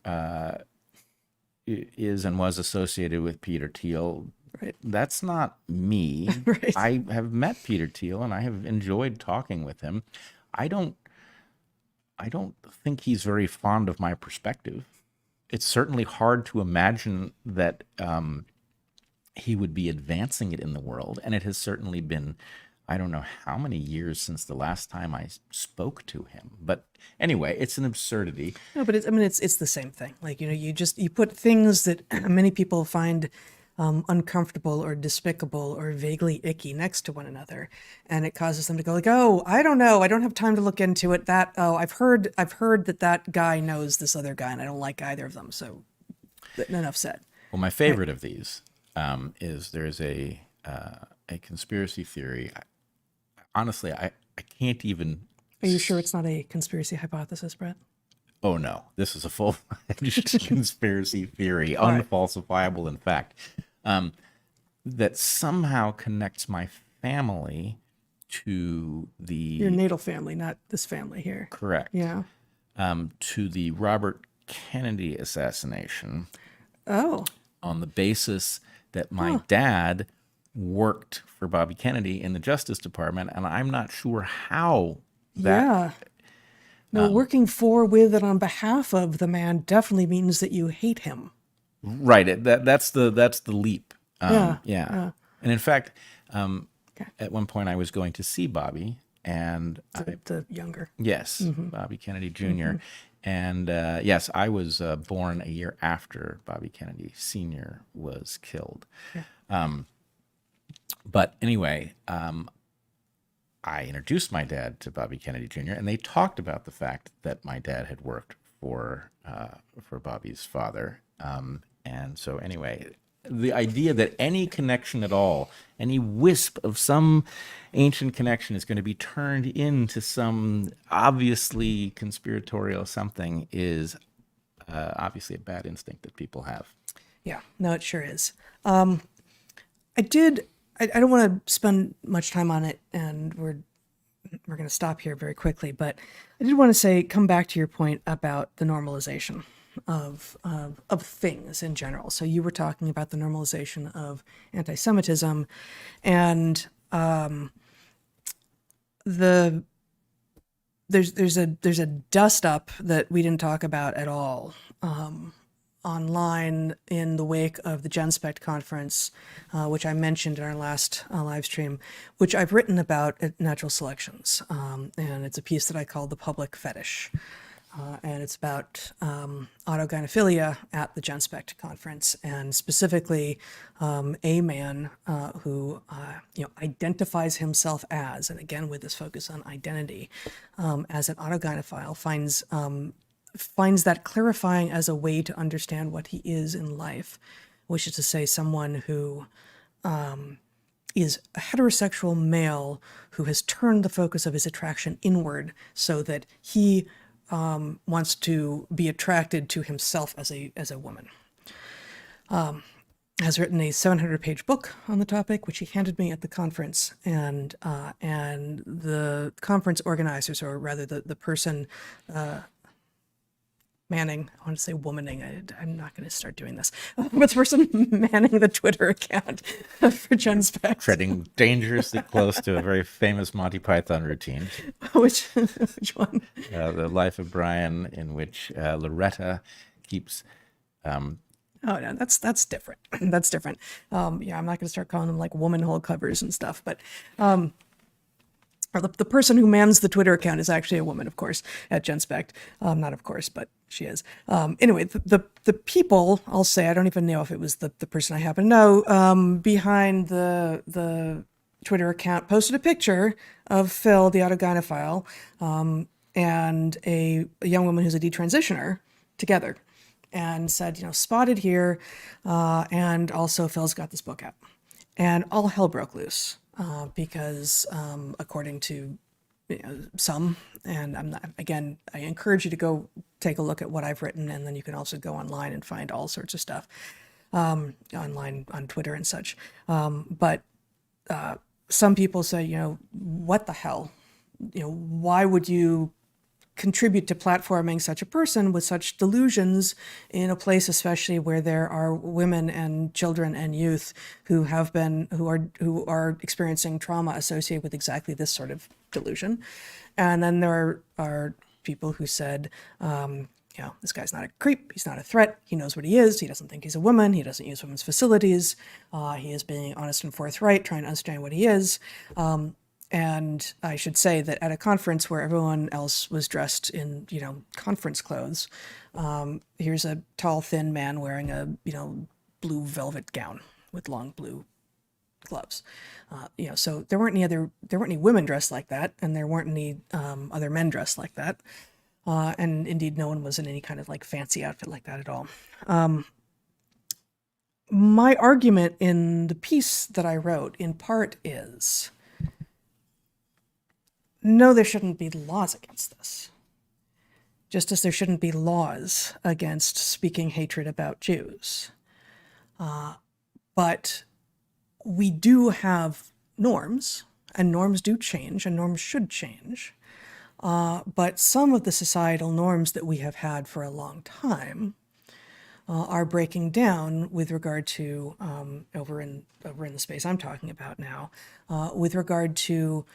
is and was associated with Peter Thiel. Right. That's not me. Right. I have met Peter Thiel and I have enjoyed talking with him. I don't think he's very fond of my perspective. It's certainly hard to imagine that he would be advancing it in the world. And it has certainly been, I don't know how many years since the last time I spoke to him. But anyway, it's an absurdity. No, but it's the same thing. Like, you put things that many people find uncomfortable or despicable or vaguely icky next to one another, and it causes them to go like, oh, I don't know, I don't have time to look into it. I've heard that guy knows this other guy and I don't like either of them. So enough said. Well, my favorite of these is there's a conspiracy theory. Honestly, I can't even. Are you sure it's not a conspiracy hypothesis, Bret? Oh no, this is a full-fledged conspiracy theory, unfalsifiable in fact, that somehow connects my family to your natal family, not this family here. Correct. Yeah. To the Robert Kennedy assassination. Oh. On the basis that my dad worked for Bobby Kennedy in the Justice Department, and I'm not sure how that. Yeah. No, working for, with, and on behalf of the man definitely means that you hate him. Right. That's the leap. Yeah. And in fact, at one point I was going to see Bobby, and The younger. yes, Bobby Kennedy Jr. And yes, I was born a year after Bobby Kennedy Sr. was killed. Yeah. But anyway, I introduced my dad to Bobby Kennedy Jr., and they talked about the fact that my dad had worked for Bobby's father. And so anyway, the idea that any connection at all, any wisp of some ancient connection is going to be turned into some obviously conspiratorial something is obviously a bad instinct that people have. Yeah, no, it sure is. I don't want to spend much time on it, and we're going to stop here very quickly, but I did want to come back to your point about the normalization of things in general. So you were talking about the normalization of anti-Semitism, and there's a dust up that we didn't talk about at all online in the wake of the GenSpect conference, which I mentioned in our last live stream, which I've written about at Natural Selections. And it's a piece that I call The Public Fetish. And it's about autogynephilia at the GenSpect conference, and specifically a man who identifies himself as, and again with this focus on identity, as an autogynephile, finds that clarifying as a way to understand what he is in life, which is to say someone who is a heterosexual male who has turned the focus of his attraction inward so that he wants to be attracted to himself as a woman. Has written a 700-page book on the topic, which he handed me at the conference, and the conference organizers, or rather the person manning, I want to say womaning, I'm not going to start doing this, but the person manning the Twitter account for GenSpect. Treading dangerously close to a very famous Monty Python routine. Which one? The Life of Brian, in which Loretta keeps... Oh no, that's different. That's different. I'm not going to start calling them like woman hole covers and stuff, but or the person who mans the Twitter account is actually a woman, of course, at GenSpect. Not of course, but she is. Anyway, the people, I'll say, I don't even know if it was the person I happen to know, behind the Twitter account posted a picture of Phil, the autogynephile, and a young woman who's a detransitioner together, and said, spotted here, and also Phil's got this book out. And all hell broke loose. Because according to some, and I'm not, again, I encourage you to go take a look at what I've written, and then you can also go online and find all sorts of stuff online on Twitter and such. But some people say, what the hell? Why would you contribute to platforming such a person with such delusions in a place especially where there are women and children and youth who are experiencing trauma associated with exactly this sort of delusion? And then there are people who said, this guy's not a creep, he's not a threat, he knows what he is, he doesn't think he's a woman, he doesn't use women's facilities, he is being honest and forthright, trying to understand what he is. And I should say that at a conference where everyone else was dressed in, conference clothes, here's a tall, thin man wearing a, blue velvet gown with long blue gloves. So there weren't any women dressed like that, and there weren't any other men dressed like that. And indeed, no one was in any kind of like fancy outfit like that at all. My argument in the piece that I wrote, in part, is... no, there shouldn't be laws against this. Just as there shouldn't be laws against speaking hatred about Jews. But we do have norms, and norms do change, and norms should change. But some of the societal norms that we have had for a long time are breaking down with regard to, over in the space I'm talking about now, with regard to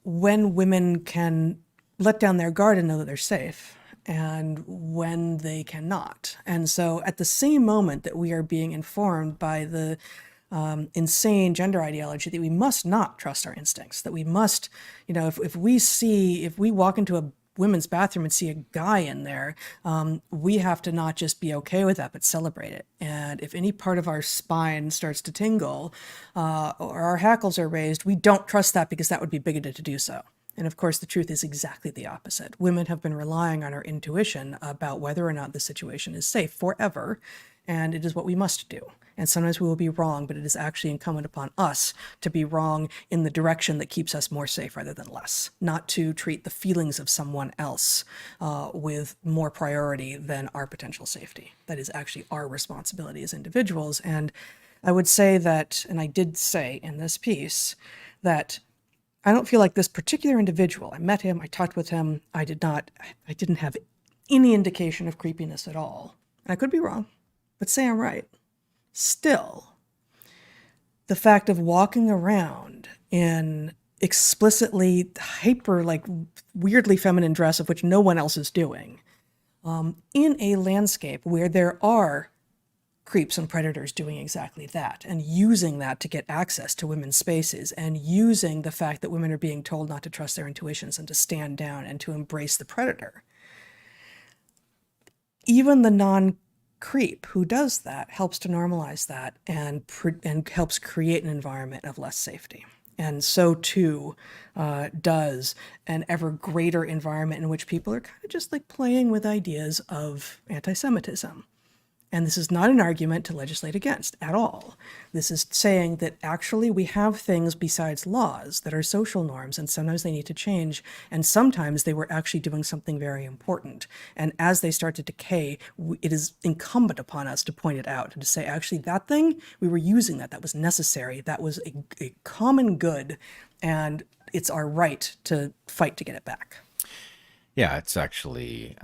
when women can let down their guard and know that they're safe, and when they cannot. And so at the same moment that we are being informed by the insane gender ideology that we must not trust our instincts, that we must, if we walk into a women's bathroom and see a guy in there, we have to not just be okay with that, but celebrate it. And if any part of our spine starts to tingle or our hackles are raised, we don't trust that because that would be bigoted to do so. And of course, the truth is exactly the opposite. Women have been relying on our intuition about whether or not the situation is safe forever, and it is what we must do. And sometimes we will be wrong, but it is actually incumbent upon us to be wrong in the direction that keeps us more safe rather than less, not to treat the feelings of someone else with more priority than our potential safety. That is actually our responsibility as individuals. And I would say that, and I did say in this piece, that I don't feel like this particular individual, I met him, I talked with him, I didn't have any indication of creepiness at all. And I could be wrong, but say I'm right. Still, the fact of walking around in explicitly weirdly feminine dress of which no one else is doing, in a landscape where there are creeps and predators doing exactly that and using that to get access to women's spaces and using the fact that women are being told not to trust their intuitions and to stand down and to embrace the predator. Even the non-creep who does that helps to normalize that and helps create an environment of less safety. And so too does an ever greater environment in which people are kind of just like playing with ideas of anti-Semitism. And this is not an argument to legislate against at all. This is saying that actually we have things besides laws that are social norms, and sometimes they need to change, and sometimes they were actually doing something very important. And as they start to decay, it is incumbent upon us to point it out and to say, actually, that thing, we were using that, that was necessary, that was a common good, and it's our right to fight to get it back. Yeah, it's actually,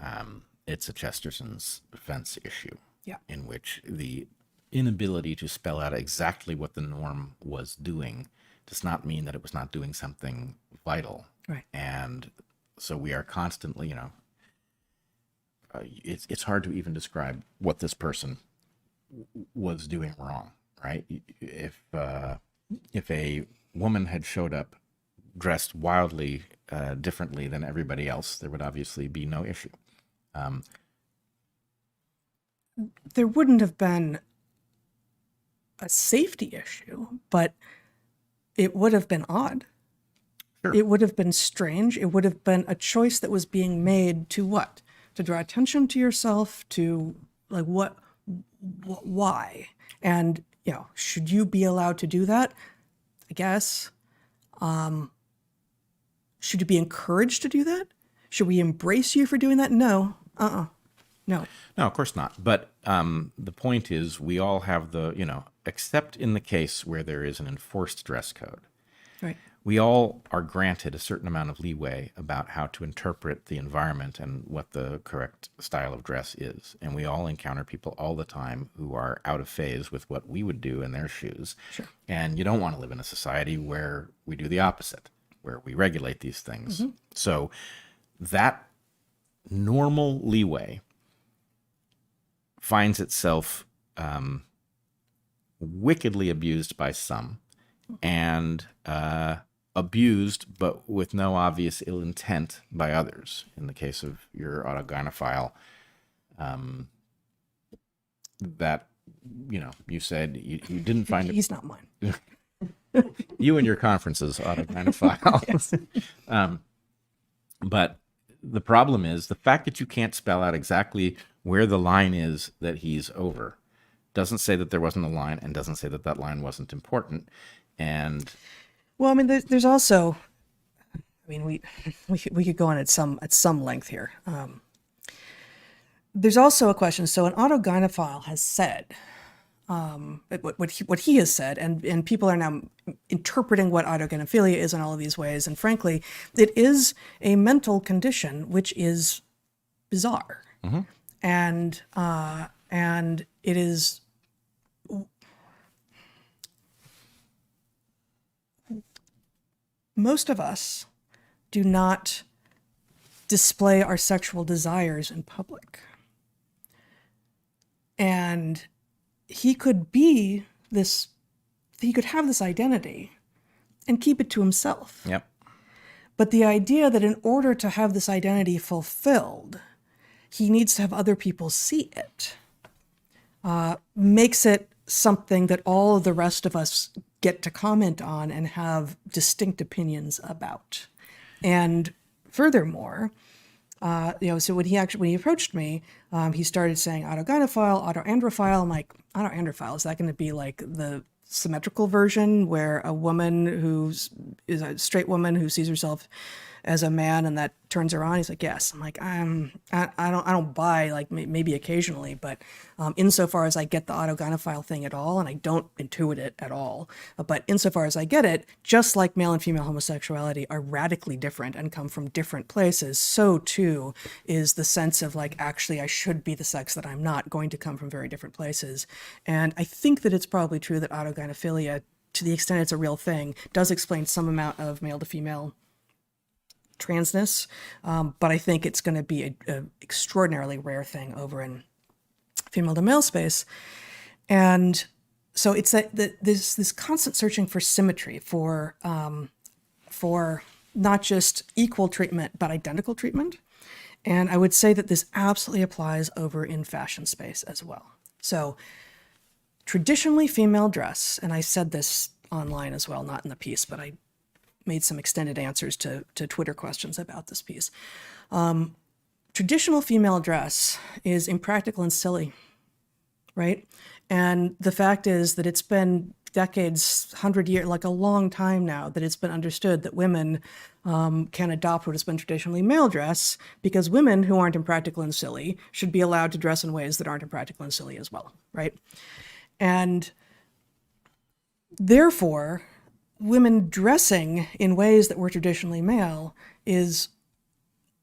it's a Chesterton's fence issue. Yeah. In which the inability to spell out exactly what the norm was doing does not mean that it was not doing something vital. Right. And so we are constantly, it's hard to even describe what this person was doing wrong, right? If a woman had showed up dressed wildly differently than everybody else, there would obviously be no issue. There wouldn't have been a safety issue, but it would have been odd. Sure. It would have been strange. It would have been a choice that was being made to what? To draw attention to yourself, to like what why? And, should you be allowed to do that? I guess. Should you be encouraged to do that? Should we embrace you for doing that? No. No. No, of course not. But the point is, we all have except in the case where there is an enforced dress code, Right. we all are granted a certain amount of leeway about how to interpret the environment and what the correct style of dress is. And we all encounter people all the time who are out of phase with what we would do in their shoes. Sure. And you don't want to live in a society where we do the opposite, where we regulate these things. Mm-hmm. So that normal leeway finds itself wickedly abused by some, and abused but with no obvious ill intent by others. In the case of your autogynephile, that you said you didn't find He's not mine. you and your conferences autogynephile. Yes. But the problem is the fact that you can't spell out exactly where the line is that he's over doesn't say that there wasn't a line, and doesn't say that that line wasn't important. And Well, I mean, there's also, we could go on at some length here. There's also a question. So an autogynephile has said, what he has said, and people are now interpreting what autogynephilia is in all of these ways. And frankly, it is a mental condition which is bizarre. Mm-hmm. And it is most of us do not display our sexual desires in public. And he could have this identity and keep it to himself. yep. But the idea that in order to have this identity fulfilled, he needs to have other people see it, makes it something that all of the rest of us get to comment on and have distinct opinions about. And furthermore, so when he approached me, he started saying autogynephile, autoandrophile. I'm like, autoandrophile, is that going to be like the symmetrical version where a woman is a straight woman who sees herself as a man and that turns her on? He's like, yes. I'm like, I don't buy, like maybe occasionally, but insofar as I get the autogynephile thing at all, and I don't intuit it at all, but insofar as I get it, just like male and female homosexuality are radically different and come from different places, so too is the sense of like, actually, I should be the sex that I'm not, going to come from very different places. And I think that it's probably true that autogynephilia, to the extent it's a real thing, does explain some amount of male to female transness, but I think it's going to be a extraordinarily rare thing over in female to male space. And so it's that this constant searching for symmetry, for not just equal treatment, but identical treatment. And I would say that this absolutely applies over in fashion space as well. So traditionally female dress, and I said this online as well, not in the piece, but I made some extended answers to Twitter questions about this piece. Traditional female dress is impractical and silly, right? And the fact is that it's been decades, 100 years, like a long time now, that it's been understood that women can adopt what has been traditionally male dress, because women who aren't impractical and silly should be allowed to dress in ways that aren't impractical and silly as well, right? And therefore, women dressing in ways that were traditionally male is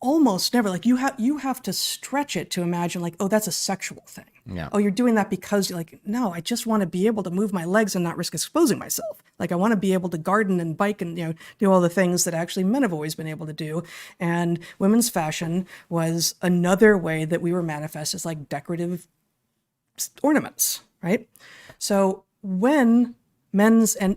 almost never, like, you have to stretch it to imagine, like, oh, that's a sexual thing. Yeah. Oh, you're doing that because you're like, no, I just want to be able to move my legs and not risk exposing myself. Like, I want to be able to garden and bike and, do all the things that actually men have always been able to do. And women's fashion was another way that we were manifest as like decorative ornaments, right? So when men's, and,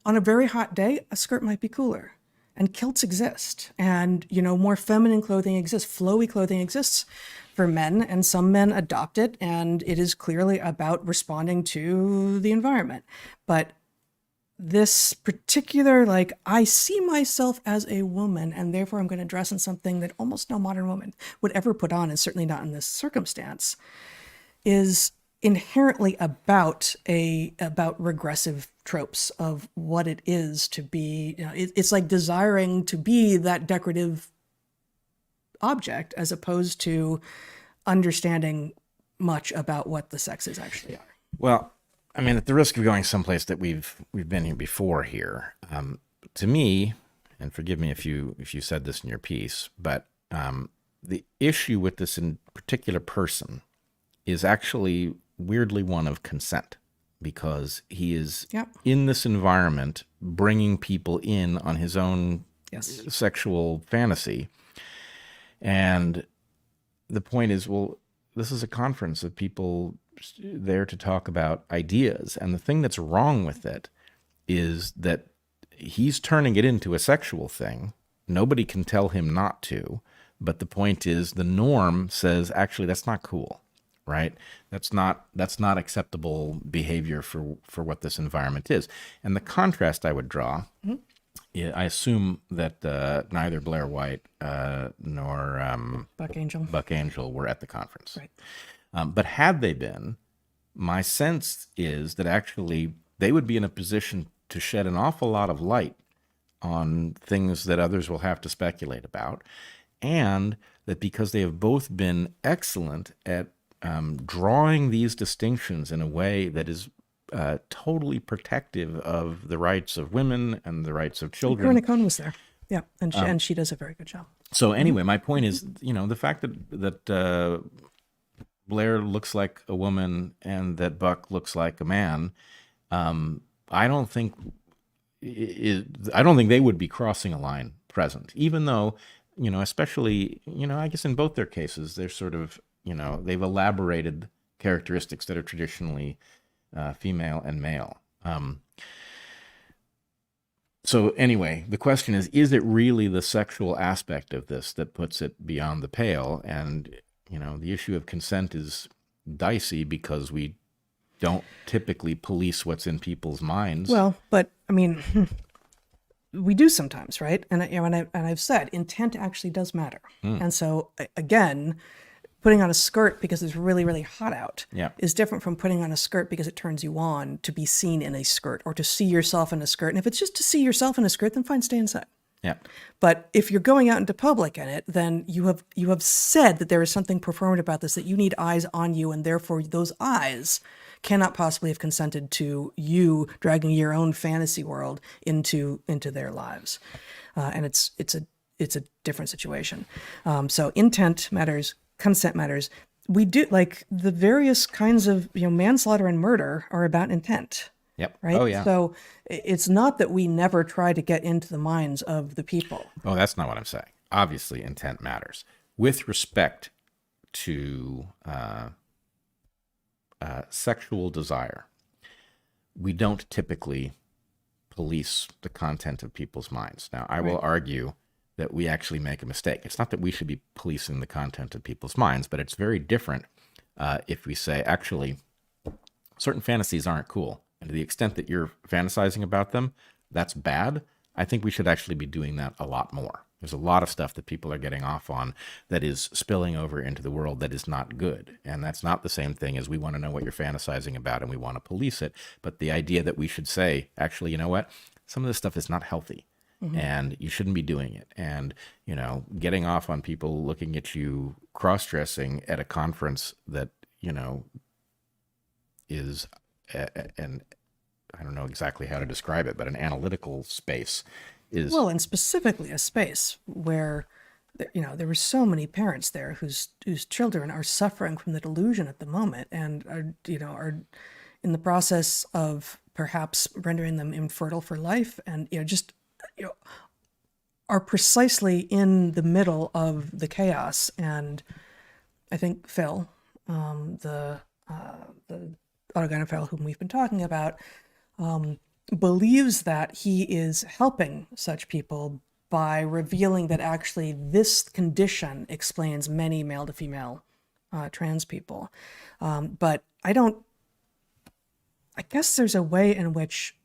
on a very hot day, a skirt might be cooler. And kilts exist, and more feminine clothing exists, flowy clothing exists for men, and some men adopt it, and it is clearly about responding to the environment. But this particular, like, I see myself as a woman, and therefore I'm going to dress in something that almost no modern woman would ever put on, and certainly not in this circumstance, is inherently about regressive tropes of what it is to be. It's like desiring to be that decorative object as opposed to understanding much about what the sexes actually are. Well, I mean, at the risk of going someplace that we've been here before here, to me, and forgive me if you said this in your piece, but the issue with this in particular person is actually weirdly one of consent, because he is in this environment bringing people in on his own sexual fantasy. And the point is, well, this is a conference of people there to talk about ideas. And the thing that's wrong with it is that he's turning it into a sexual thing. Nobody can tell him not to. But the point is, the norm says, actually, that's not cool. Right? That's not acceptable behavior for what this environment is. And the contrast I would draw, I assume that neither Blair White nor Buck Angel were at the conference. Right. But had they been, my sense is that actually they would be in a position to shed an awful lot of light on things that others will have to speculate about, and that because they have both been excellent at drawing these distinctions in a way that is totally protective of the rights of women and the rights of children. Veronica Cohn was there. Yeah, and she does a very good job. So anyway, my point is, the fact that Blair looks like a woman and that Buck looks like a man, I don't think they would be crossing a line present, even though, especially, I guess in both their cases, they're sort of, they've elaborated characteristics that are traditionally female and male. So anyway, the question is it really the sexual aspect of this that puts it beyond the pale? And, the issue of consent is dicey because we don't typically police what's in people's minds. Well, but I mean, we do sometimes, right? And I've said intent actually does matter. And so again, putting on a skirt because it's really, really hot out is different from putting on a skirt because it turns you on to be seen in a skirt or to see yourself in a skirt. And if it's just to see yourself in a skirt, then fine, stay inside. Yeah. But if you're going out into public in it, then you have said that there is something performed about this, that you need eyes on you, and therefore those eyes cannot possibly have consented to you dragging your own fantasy world into their lives. And it's a different situation. So intent matters. Consent matters. We do, like, the various kinds of manslaughter and murder are about intent. Yep. right? Oh, yeah. So it's not that we never try to get into the minds of the people. Oh, that's not what I'm saying. Obviously, intent matters. With respect to sexual desire, we don't typically police the content of people's minds. Now, I will argue that we actually make a mistake. It's not that we should be policing the content of people's minds, but it's very different if we say, actually, certain fantasies aren't cool. And to the extent that you're fantasizing about them, that's bad. I think we should actually be doing that a lot more. There's a lot of stuff that people are getting off on that is spilling over into the world that is not good. And that's not the same thing as we want to know what you're fantasizing about and we want to police it. But the idea that we should say, actually, you know what? Some of this stuff is not healthy and you shouldn't be doing it. And, you know, getting off on people looking at you cross-dressing at a conference that, you know, is, and I don't know exactly how to describe it, but an analytical space is... Well, and specifically a space where, you know, there were so many parents there whose children are suffering from the delusion at the moment and are, you know, are in the process of perhaps rendering them infertile for life and, you know, just, you know, are precisely in the middle of the chaos. And I think Phil, the autogynephile whom we've been talking about, believes that he is helping such people by revealing that actually this condition explains many male to female trans people. But I guess there's a way in which,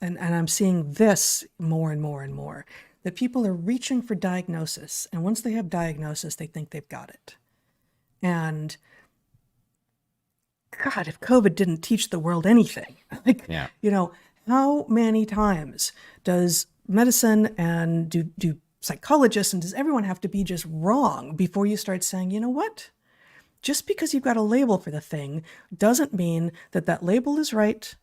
and I'm seeing this more and more and more, that people are reaching for diagnosis. And once they have diagnosis, they think they've got it. And God, if COVID didn't teach the world anything, like, you know, how many times does medicine and do psychologists and does everyone have to be just wrong before you start saying, you know what? Just because you've got a label for the thing doesn't mean that that label is right,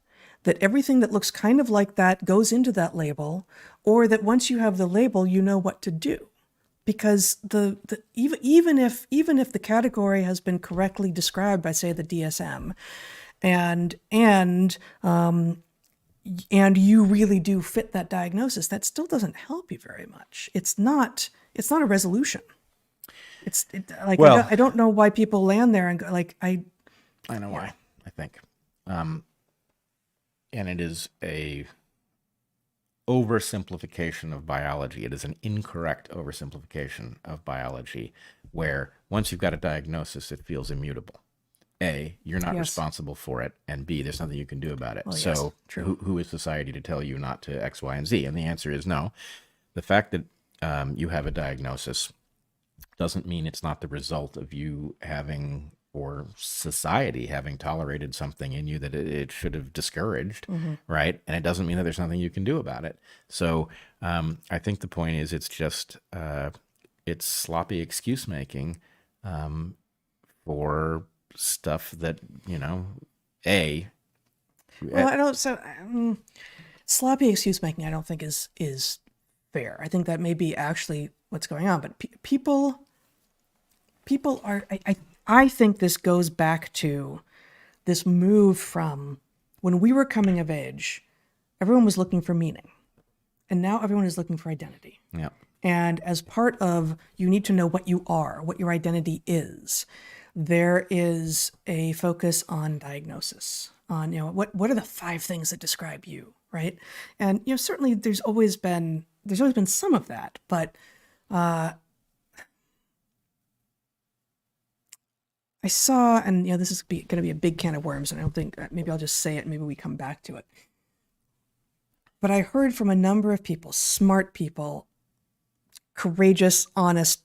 that everything that looks kind of like that goes into that label, or that once you have the label, you know what to do. Because even if the category has been correctly described by, say, the DSM, and you really do fit that diagnosis, that still doesn't help you very much. It's not a resolution. I don't know why people land there and go, like, I know why, I think. And it is a oversimplification of biology. It is an incorrect oversimplification of biology where once you've got a diagnosis, it feels immutable. A, you're not responsible for it, and B, there's nothing you can do about it. Well, so who is society to tell you not to X, Y, and Z? And the answer is no. The fact that you have a diagnosis doesn't mean it's not the result of you having, or society having, tolerated something in you that it should have discouraged, right? And it doesn't mean that there's nothing you can do about it. So I think the point is it's just, it's sloppy excuse making for stuff that, you know, sloppy excuse making I don't think is fair. I think that may be actually what's going on, but people are, I think this goes back to this move from when we were coming of age, everyone was looking for meaning. And now everyone is looking for identity. Yeah. And as part of, you need to know what you are, what your identity is, there is a focus on diagnosis, on, you know, what are the 5 things that describe you, right? And, you know, certainly there's always been some of that, but I saw, and, you know, this is going to be a big can of worms, and I don't think, maybe I'll just say it, maybe we come back to it. But I heard from a number of people, smart people, courageous, honest,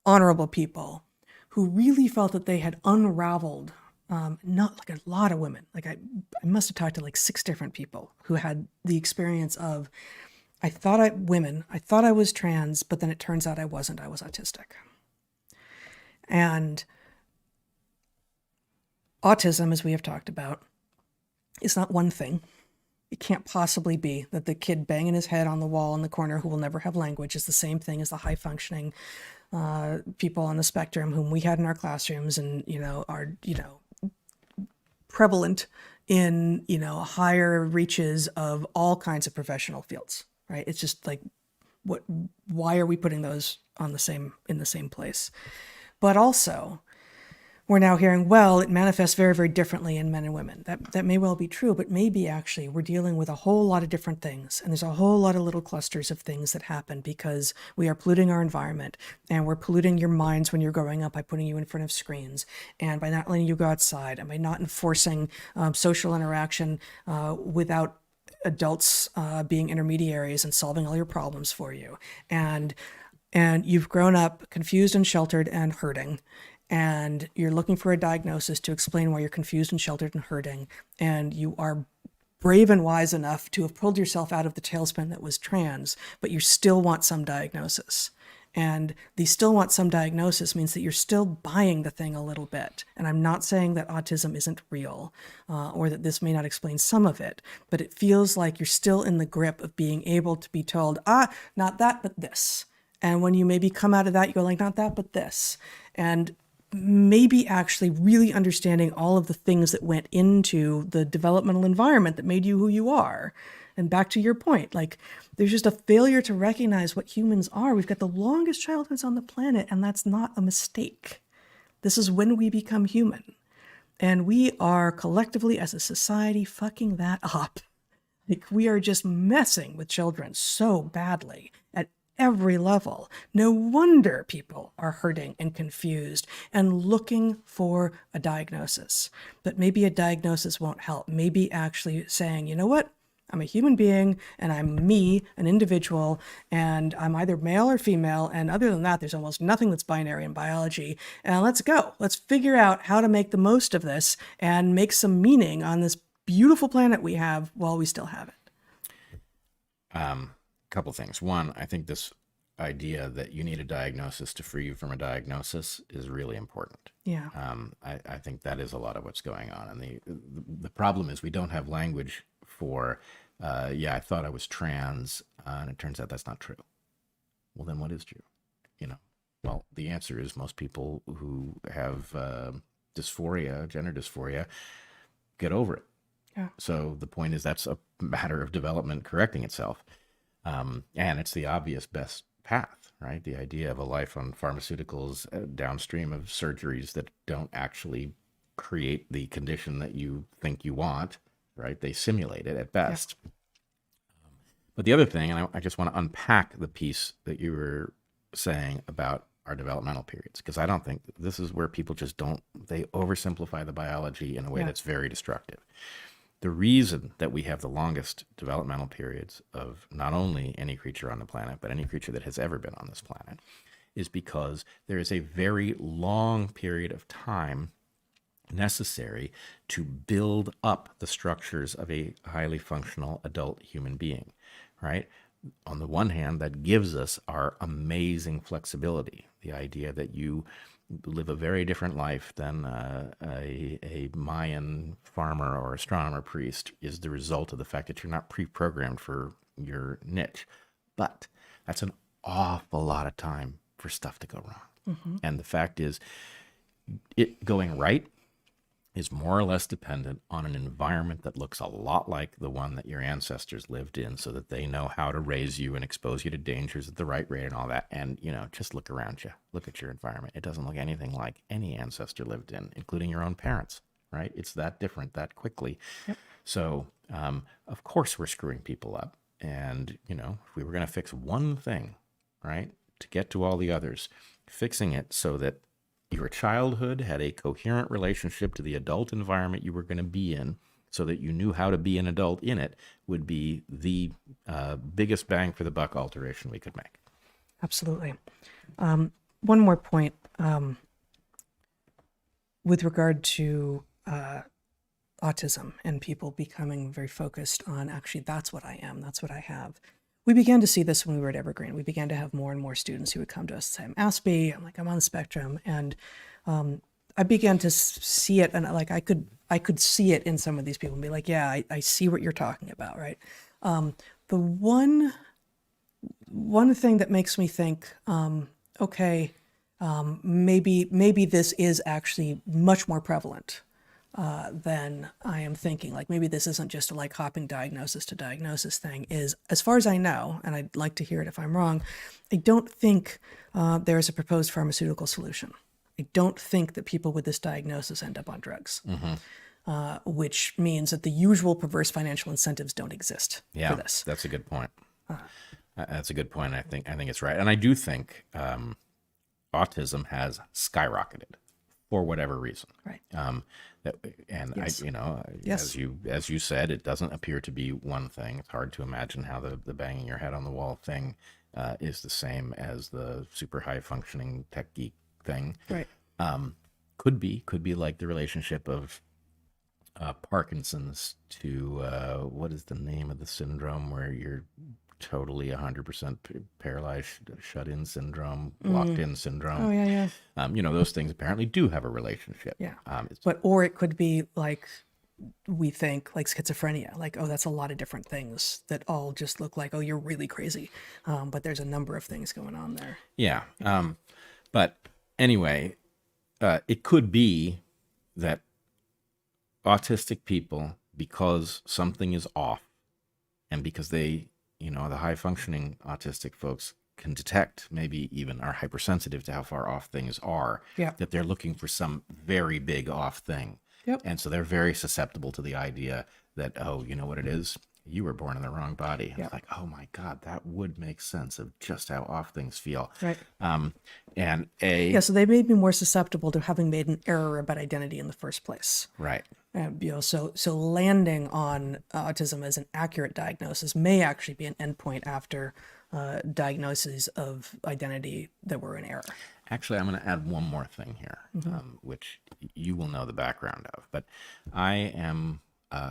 honorable people, who really felt that they had unraveled, not like a lot of women. Like I must have talked to like 6 different people who had the experience of, I thought I was trans, but then it turns out I wasn't, I was autistic. And autism, as we have talked about, is not one thing. It can't possibly be that the kid banging his head on the wall in the corner who will never have language is the same thing as the high-functioning people on the spectrum whom we had in our classrooms and, you know, are, you know, prevalent in, higher reaches of all kinds of professional fields, right? It's just like, why are we putting those in the same place? But also, we're now hearing, well, it manifests very, very differently in men and women. That may well be true, but maybe actually we're dealing with a whole lot of different things. And there's a whole lot of little clusters of things that happen because we are polluting our environment, and we're polluting your minds when you're growing up by putting you in front of screens, and by not letting you go outside, and by not enforcing social interaction without adults being intermediaries and solving all your problems for you. And you've grown up confused and sheltered and hurting. And you're looking for a diagnosis to explain why you're confused and sheltered and hurting. And you are brave and wise enough to have pulled yourself out of the tailspin that was trans, but you still want some diagnosis. And the still want some diagnosis means that you're still buying the thing a little bit. And I'm not saying that autism isn't real or that this may not explain some of it, but it feels like you're still in the grip of being able to be told, not that, but this. And when you maybe come out of that, you go like, not that, but this. And maybe actually really understanding all of the things that went into the developmental environment that made you who you are. And back to your point, like there's just a failure to recognize what humans are. We've got the longest childhoods on the planet, and that's not a mistake. This is when we become human. And we are collectively as a society fucking that up. Like we are just messing with children so badly at every level. No wonder people are hurting and confused and looking for a diagnosis. But maybe a diagnosis won't help. Maybe actually saying, you know what? I'm a human being and I'm me, an individual, and I'm either male or female. And other than that, there's almost nothing that's binary in biology. And let's go. Let's figure out how to make the most of this and make some meaning on this beautiful planet we have while we still have it. Couple things. One, I think this idea that you need a diagnosis to free you from a diagnosis is really important. Yeah. I think that is a lot of what's going on. And the problem is we don't have language for, I thought I was trans, and it turns out that's not true. Well, then what is true? Well, the answer is most people who have dysphoria, gender dysphoria, get over it. Yeah. So the point is that's a matter of development correcting itself. And it's the obvious best path, right? The idea of a life on pharmaceuticals downstream of surgeries that don't actually create the condition that you think you want, right? They simulate it at best. Yeah. But the other thing, and I just want to unpack the piece that you were saying about our developmental periods, because I don't think this is where people just they oversimplify the biology in a way that's very destructive. The reason that we have the longest developmental periods of not only any creature on the planet, but any creature that has ever been on this planet, is because there is a very long period of time necessary to build up the structures of a highly functional adult human being, right? On the one hand, that gives us our amazing flexibility, the idea that you live a very different life than a Mayan farmer or astronomer priest is the result of the fact that you're not pre-programmed for your niche. But that's an awful lot of time for stuff to go wrong. Mm-hmm. And the fact is, it going right is more or less dependent on an environment that looks a lot like the one that your ancestors lived in, so that they know how to raise you and expose you to dangers at the right rate and all that. And, just look around you. Look at your environment. It doesn't look anything like any ancestor lived in, including your own parents, right? It's that different that quickly. Yep. So, of course, we're screwing people up. And, if we were going to fix one thing, right, to get to all the others, fixing it so that your childhood had a coherent relationship to the adult environment you were going to be in, so that you knew how to be an adult in it, would be the biggest bang for the buck alteration we could make. Absolutely. One more point with regard to autism and people becoming very focused on, actually, that's what I am, that's what I have. We began to see this when we were at Evergreen. We began to have more and more students who would come to us and say, I'm Aspie, I'm on the spectrum. And I began to see it, and I could see it in some of these people and be like, yeah, I see what you're talking about, right? The one thing that makes me think, okay, maybe this is actually much more prevalent then I am thinking like maybe this isn't just a like hopping diagnosis to diagnosis thing. Is as far as I know, and I'd like to hear it if I'm wrong, I don't think there is a proposed pharmaceutical solution. I don't think that people with this diagnosis end up on drugs, which means that the usual perverse financial incentives don't exist for this. That's a good point. That's a good point. I think it's right, and I do think autism has skyrocketed for whatever reason. Right. Yes. As you said, it doesn't appear to be one thing. It's hard to imagine how the banging your head on the wall thing is the same as the super high functioning tech geek thing. Right. Could be like the relationship of Parkinson's to what is the name of the syndrome where you're totally 100% paralyzed, shut-in syndrome, locked-in syndrome. Oh, yeah. Those things apparently do have a relationship. Yeah. Or it could be like we think like schizophrenia, like, oh, that's a lot of different things that all just look like, oh, you're really crazy. But there's a number of things going on there. Yeah. But anyway, it could be that autistic people, because something is off and because they, the high functioning autistic folks can detect, maybe even are hypersensitive to how far off things are, that they're looking for some very big off thing. Yep. And so they're very susceptible to the idea that, oh, you know what it is? You were born in the wrong body. And it's like, oh my God, that would make sense of just how off things feel. Right. So they may be more susceptible to having made an error about identity in the first place. Right. So landing on autism as an accurate diagnosis may actually be an endpoint after diagnoses of identity that were in error. Actually, I'm going to add one more thing here, which you will know the background of. But I am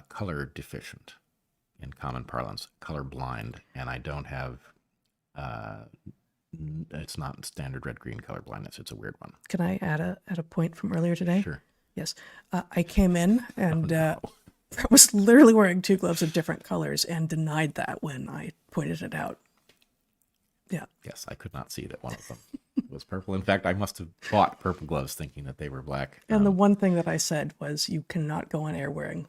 color deficient, in common parlance, colorblind, and I don't have. It's not standard red-green color blindness. It's a weird one. Can I add a point from earlier today? Sure. Yes. I came in and I was literally wearing two gloves of different colors and denied that when I pointed it out. Yeah. Yes, I could not see that one of them was purple. In fact, I must have bought purple gloves thinking that they were black. And the one thing that I said was you cannot go on air wearing.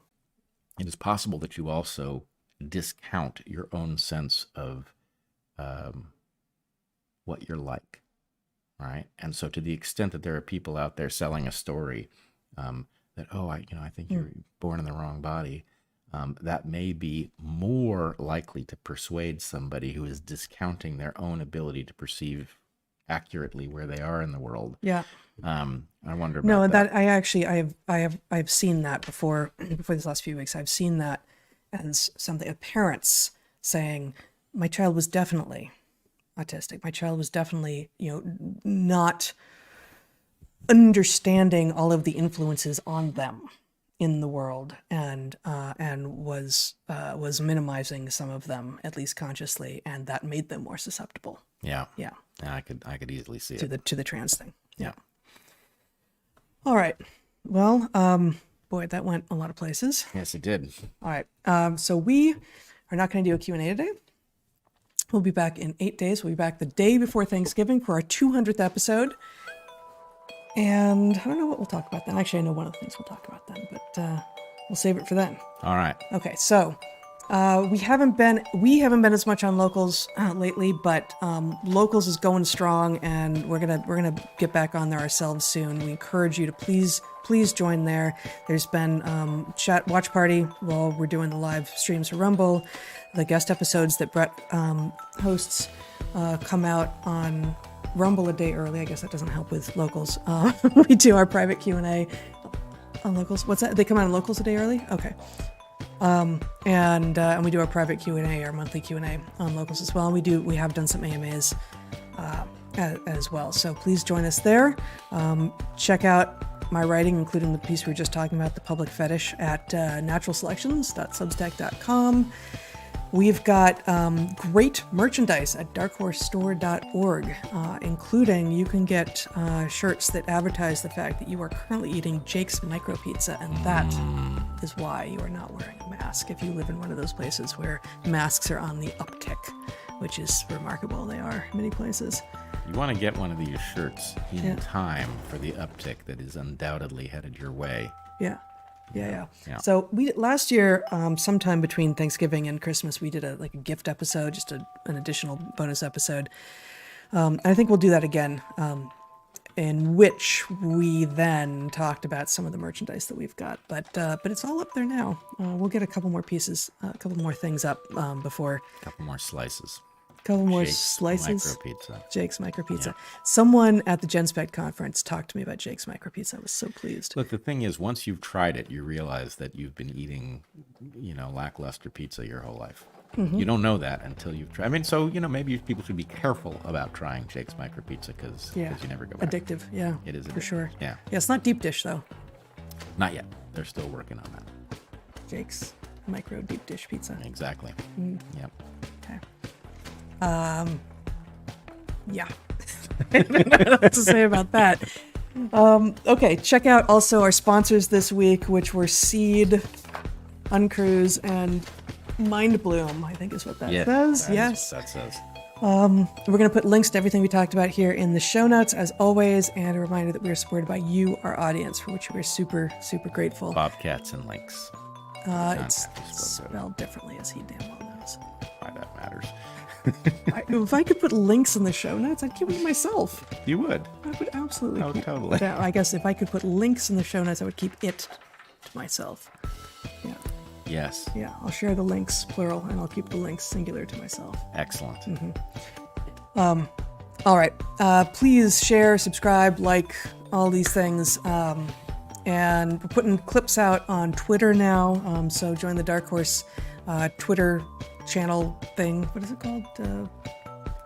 It is possible that you also discount your own sense of what you're like, right? And so to the extent that there are people out there selling a story that, oh, I think you're born in the wrong body, that may be more likely to persuade somebody who is discounting their own ability to perceive accurately where they are in the world. Yeah. I wonder about that. I've seen that before these last few weeks. I've seen that as something of parents saying, my child was definitely autistic. My child was definitely, not understanding all of the influences on them in the world, and was minimizing some of them, at least consciously, and that made them more susceptible. Yeah. I could easily see to the trans thing. Yeah. All right. Well, boy, that went a lot of places. Yes, it did. All right. So we are not going to do a Q&A today. We'll be back in 8 days. We'll be back the day before Thanksgiving for our 200th episode. And I don't know what we'll talk about then. Actually, I know one of the things we'll talk about then, but we'll save it for then. All right. Okay, so we haven't been as much on Locals lately, but Locals is going strong, and we're gonna get back on there ourselves soon. We encourage you to please join there. There's been chat watch party while we're doing the live streams for Rumble. The guest episodes that Bret hosts come out on Rumble a day early. I guess that doesn't help with Locals. We do our private Q&A on Locals. What's that? They come out on Locals a day early? Okay. And we do our private Q&A, our monthly Q&A on Locals as well. And we have done some AMAs as well. So please join us there. Check out my writing, including the piece we were just talking about, The Public Fetish, at naturalselections.substack.com. We've got great merchandise at darkhorsestore.org, including you can get shirts that advertise the fact that you are currently eating Jake's Micro Pizza, and that is why you are not wearing a mask if you live in one of those places where masks are on the uptick, which is remarkable. They are in many places. You want to get one of these shirts in time for the uptick that is undoubtedly headed your way. Yeah. Yeah. Yeah. So last year, sometime between Thanksgiving and Christmas, we did a gift episode, just an additional bonus episode. I think we'll do that again, in which we then talked about some of the merchandise that we've got. But it's all up there now. We'll get a couple more pieces, a couple more things up before. A couple more slices. Couple more Jake's slices. Micro Pizza. Jake's Micro Pizza. Yeah. Someone at the GenSpec conference talked to me about Jake's Micro Pizza. I was so pleased. Look, the thing is, once you've tried it, you realize that you've been eating, lackluster pizza your whole life. Mm-hmm. You don't know that until you've tried. I mean, so, maybe people should be careful about trying Jake's Micro Pizza because you never go back. Addictive, yeah. It is for addictive. sure. Yeah. Yeah, it's not deep dish though. Not yet. They're still working on that. Jake's Micro Deep Dish Pizza. Exactly. Yep. Okay. Yeah. I don't know what to say about that. Okay, check out also our sponsors this week, which were Seed, Uncruise, and Mindbloom, I think is what that says. Yes. That says. We're going to put links to everything we talked about here in the show notes, as always, and a reminder that we are supported by you, our audience, for which we're super, super grateful. Bobcats and links. It's spelled differently, as he damn well knows. Why that matters. If I could put links in the show notes, I'd keep it myself. You would. I would absolutely. Oh, keep totally. that. I guess if I could put links in the show notes, I would keep it to myself. Yeah. Yes. Yeah. I'll share the links, plural, and I'll keep the links singular to myself. Excellent. All right. Please share, subscribe, like all these things. And we're putting clips out on Twitter now. So join the DarkHorse Twitter channel thing. What is it called?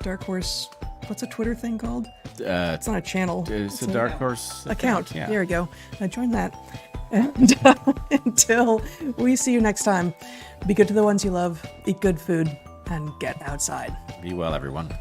DarkHorse. What's a Twitter thing called? It's not a channel. It's a DarkHorse account. Yeah. There we go. Join that. And until we see you next time, be good to the ones you love, eat good food, and get outside. Be well, everyone.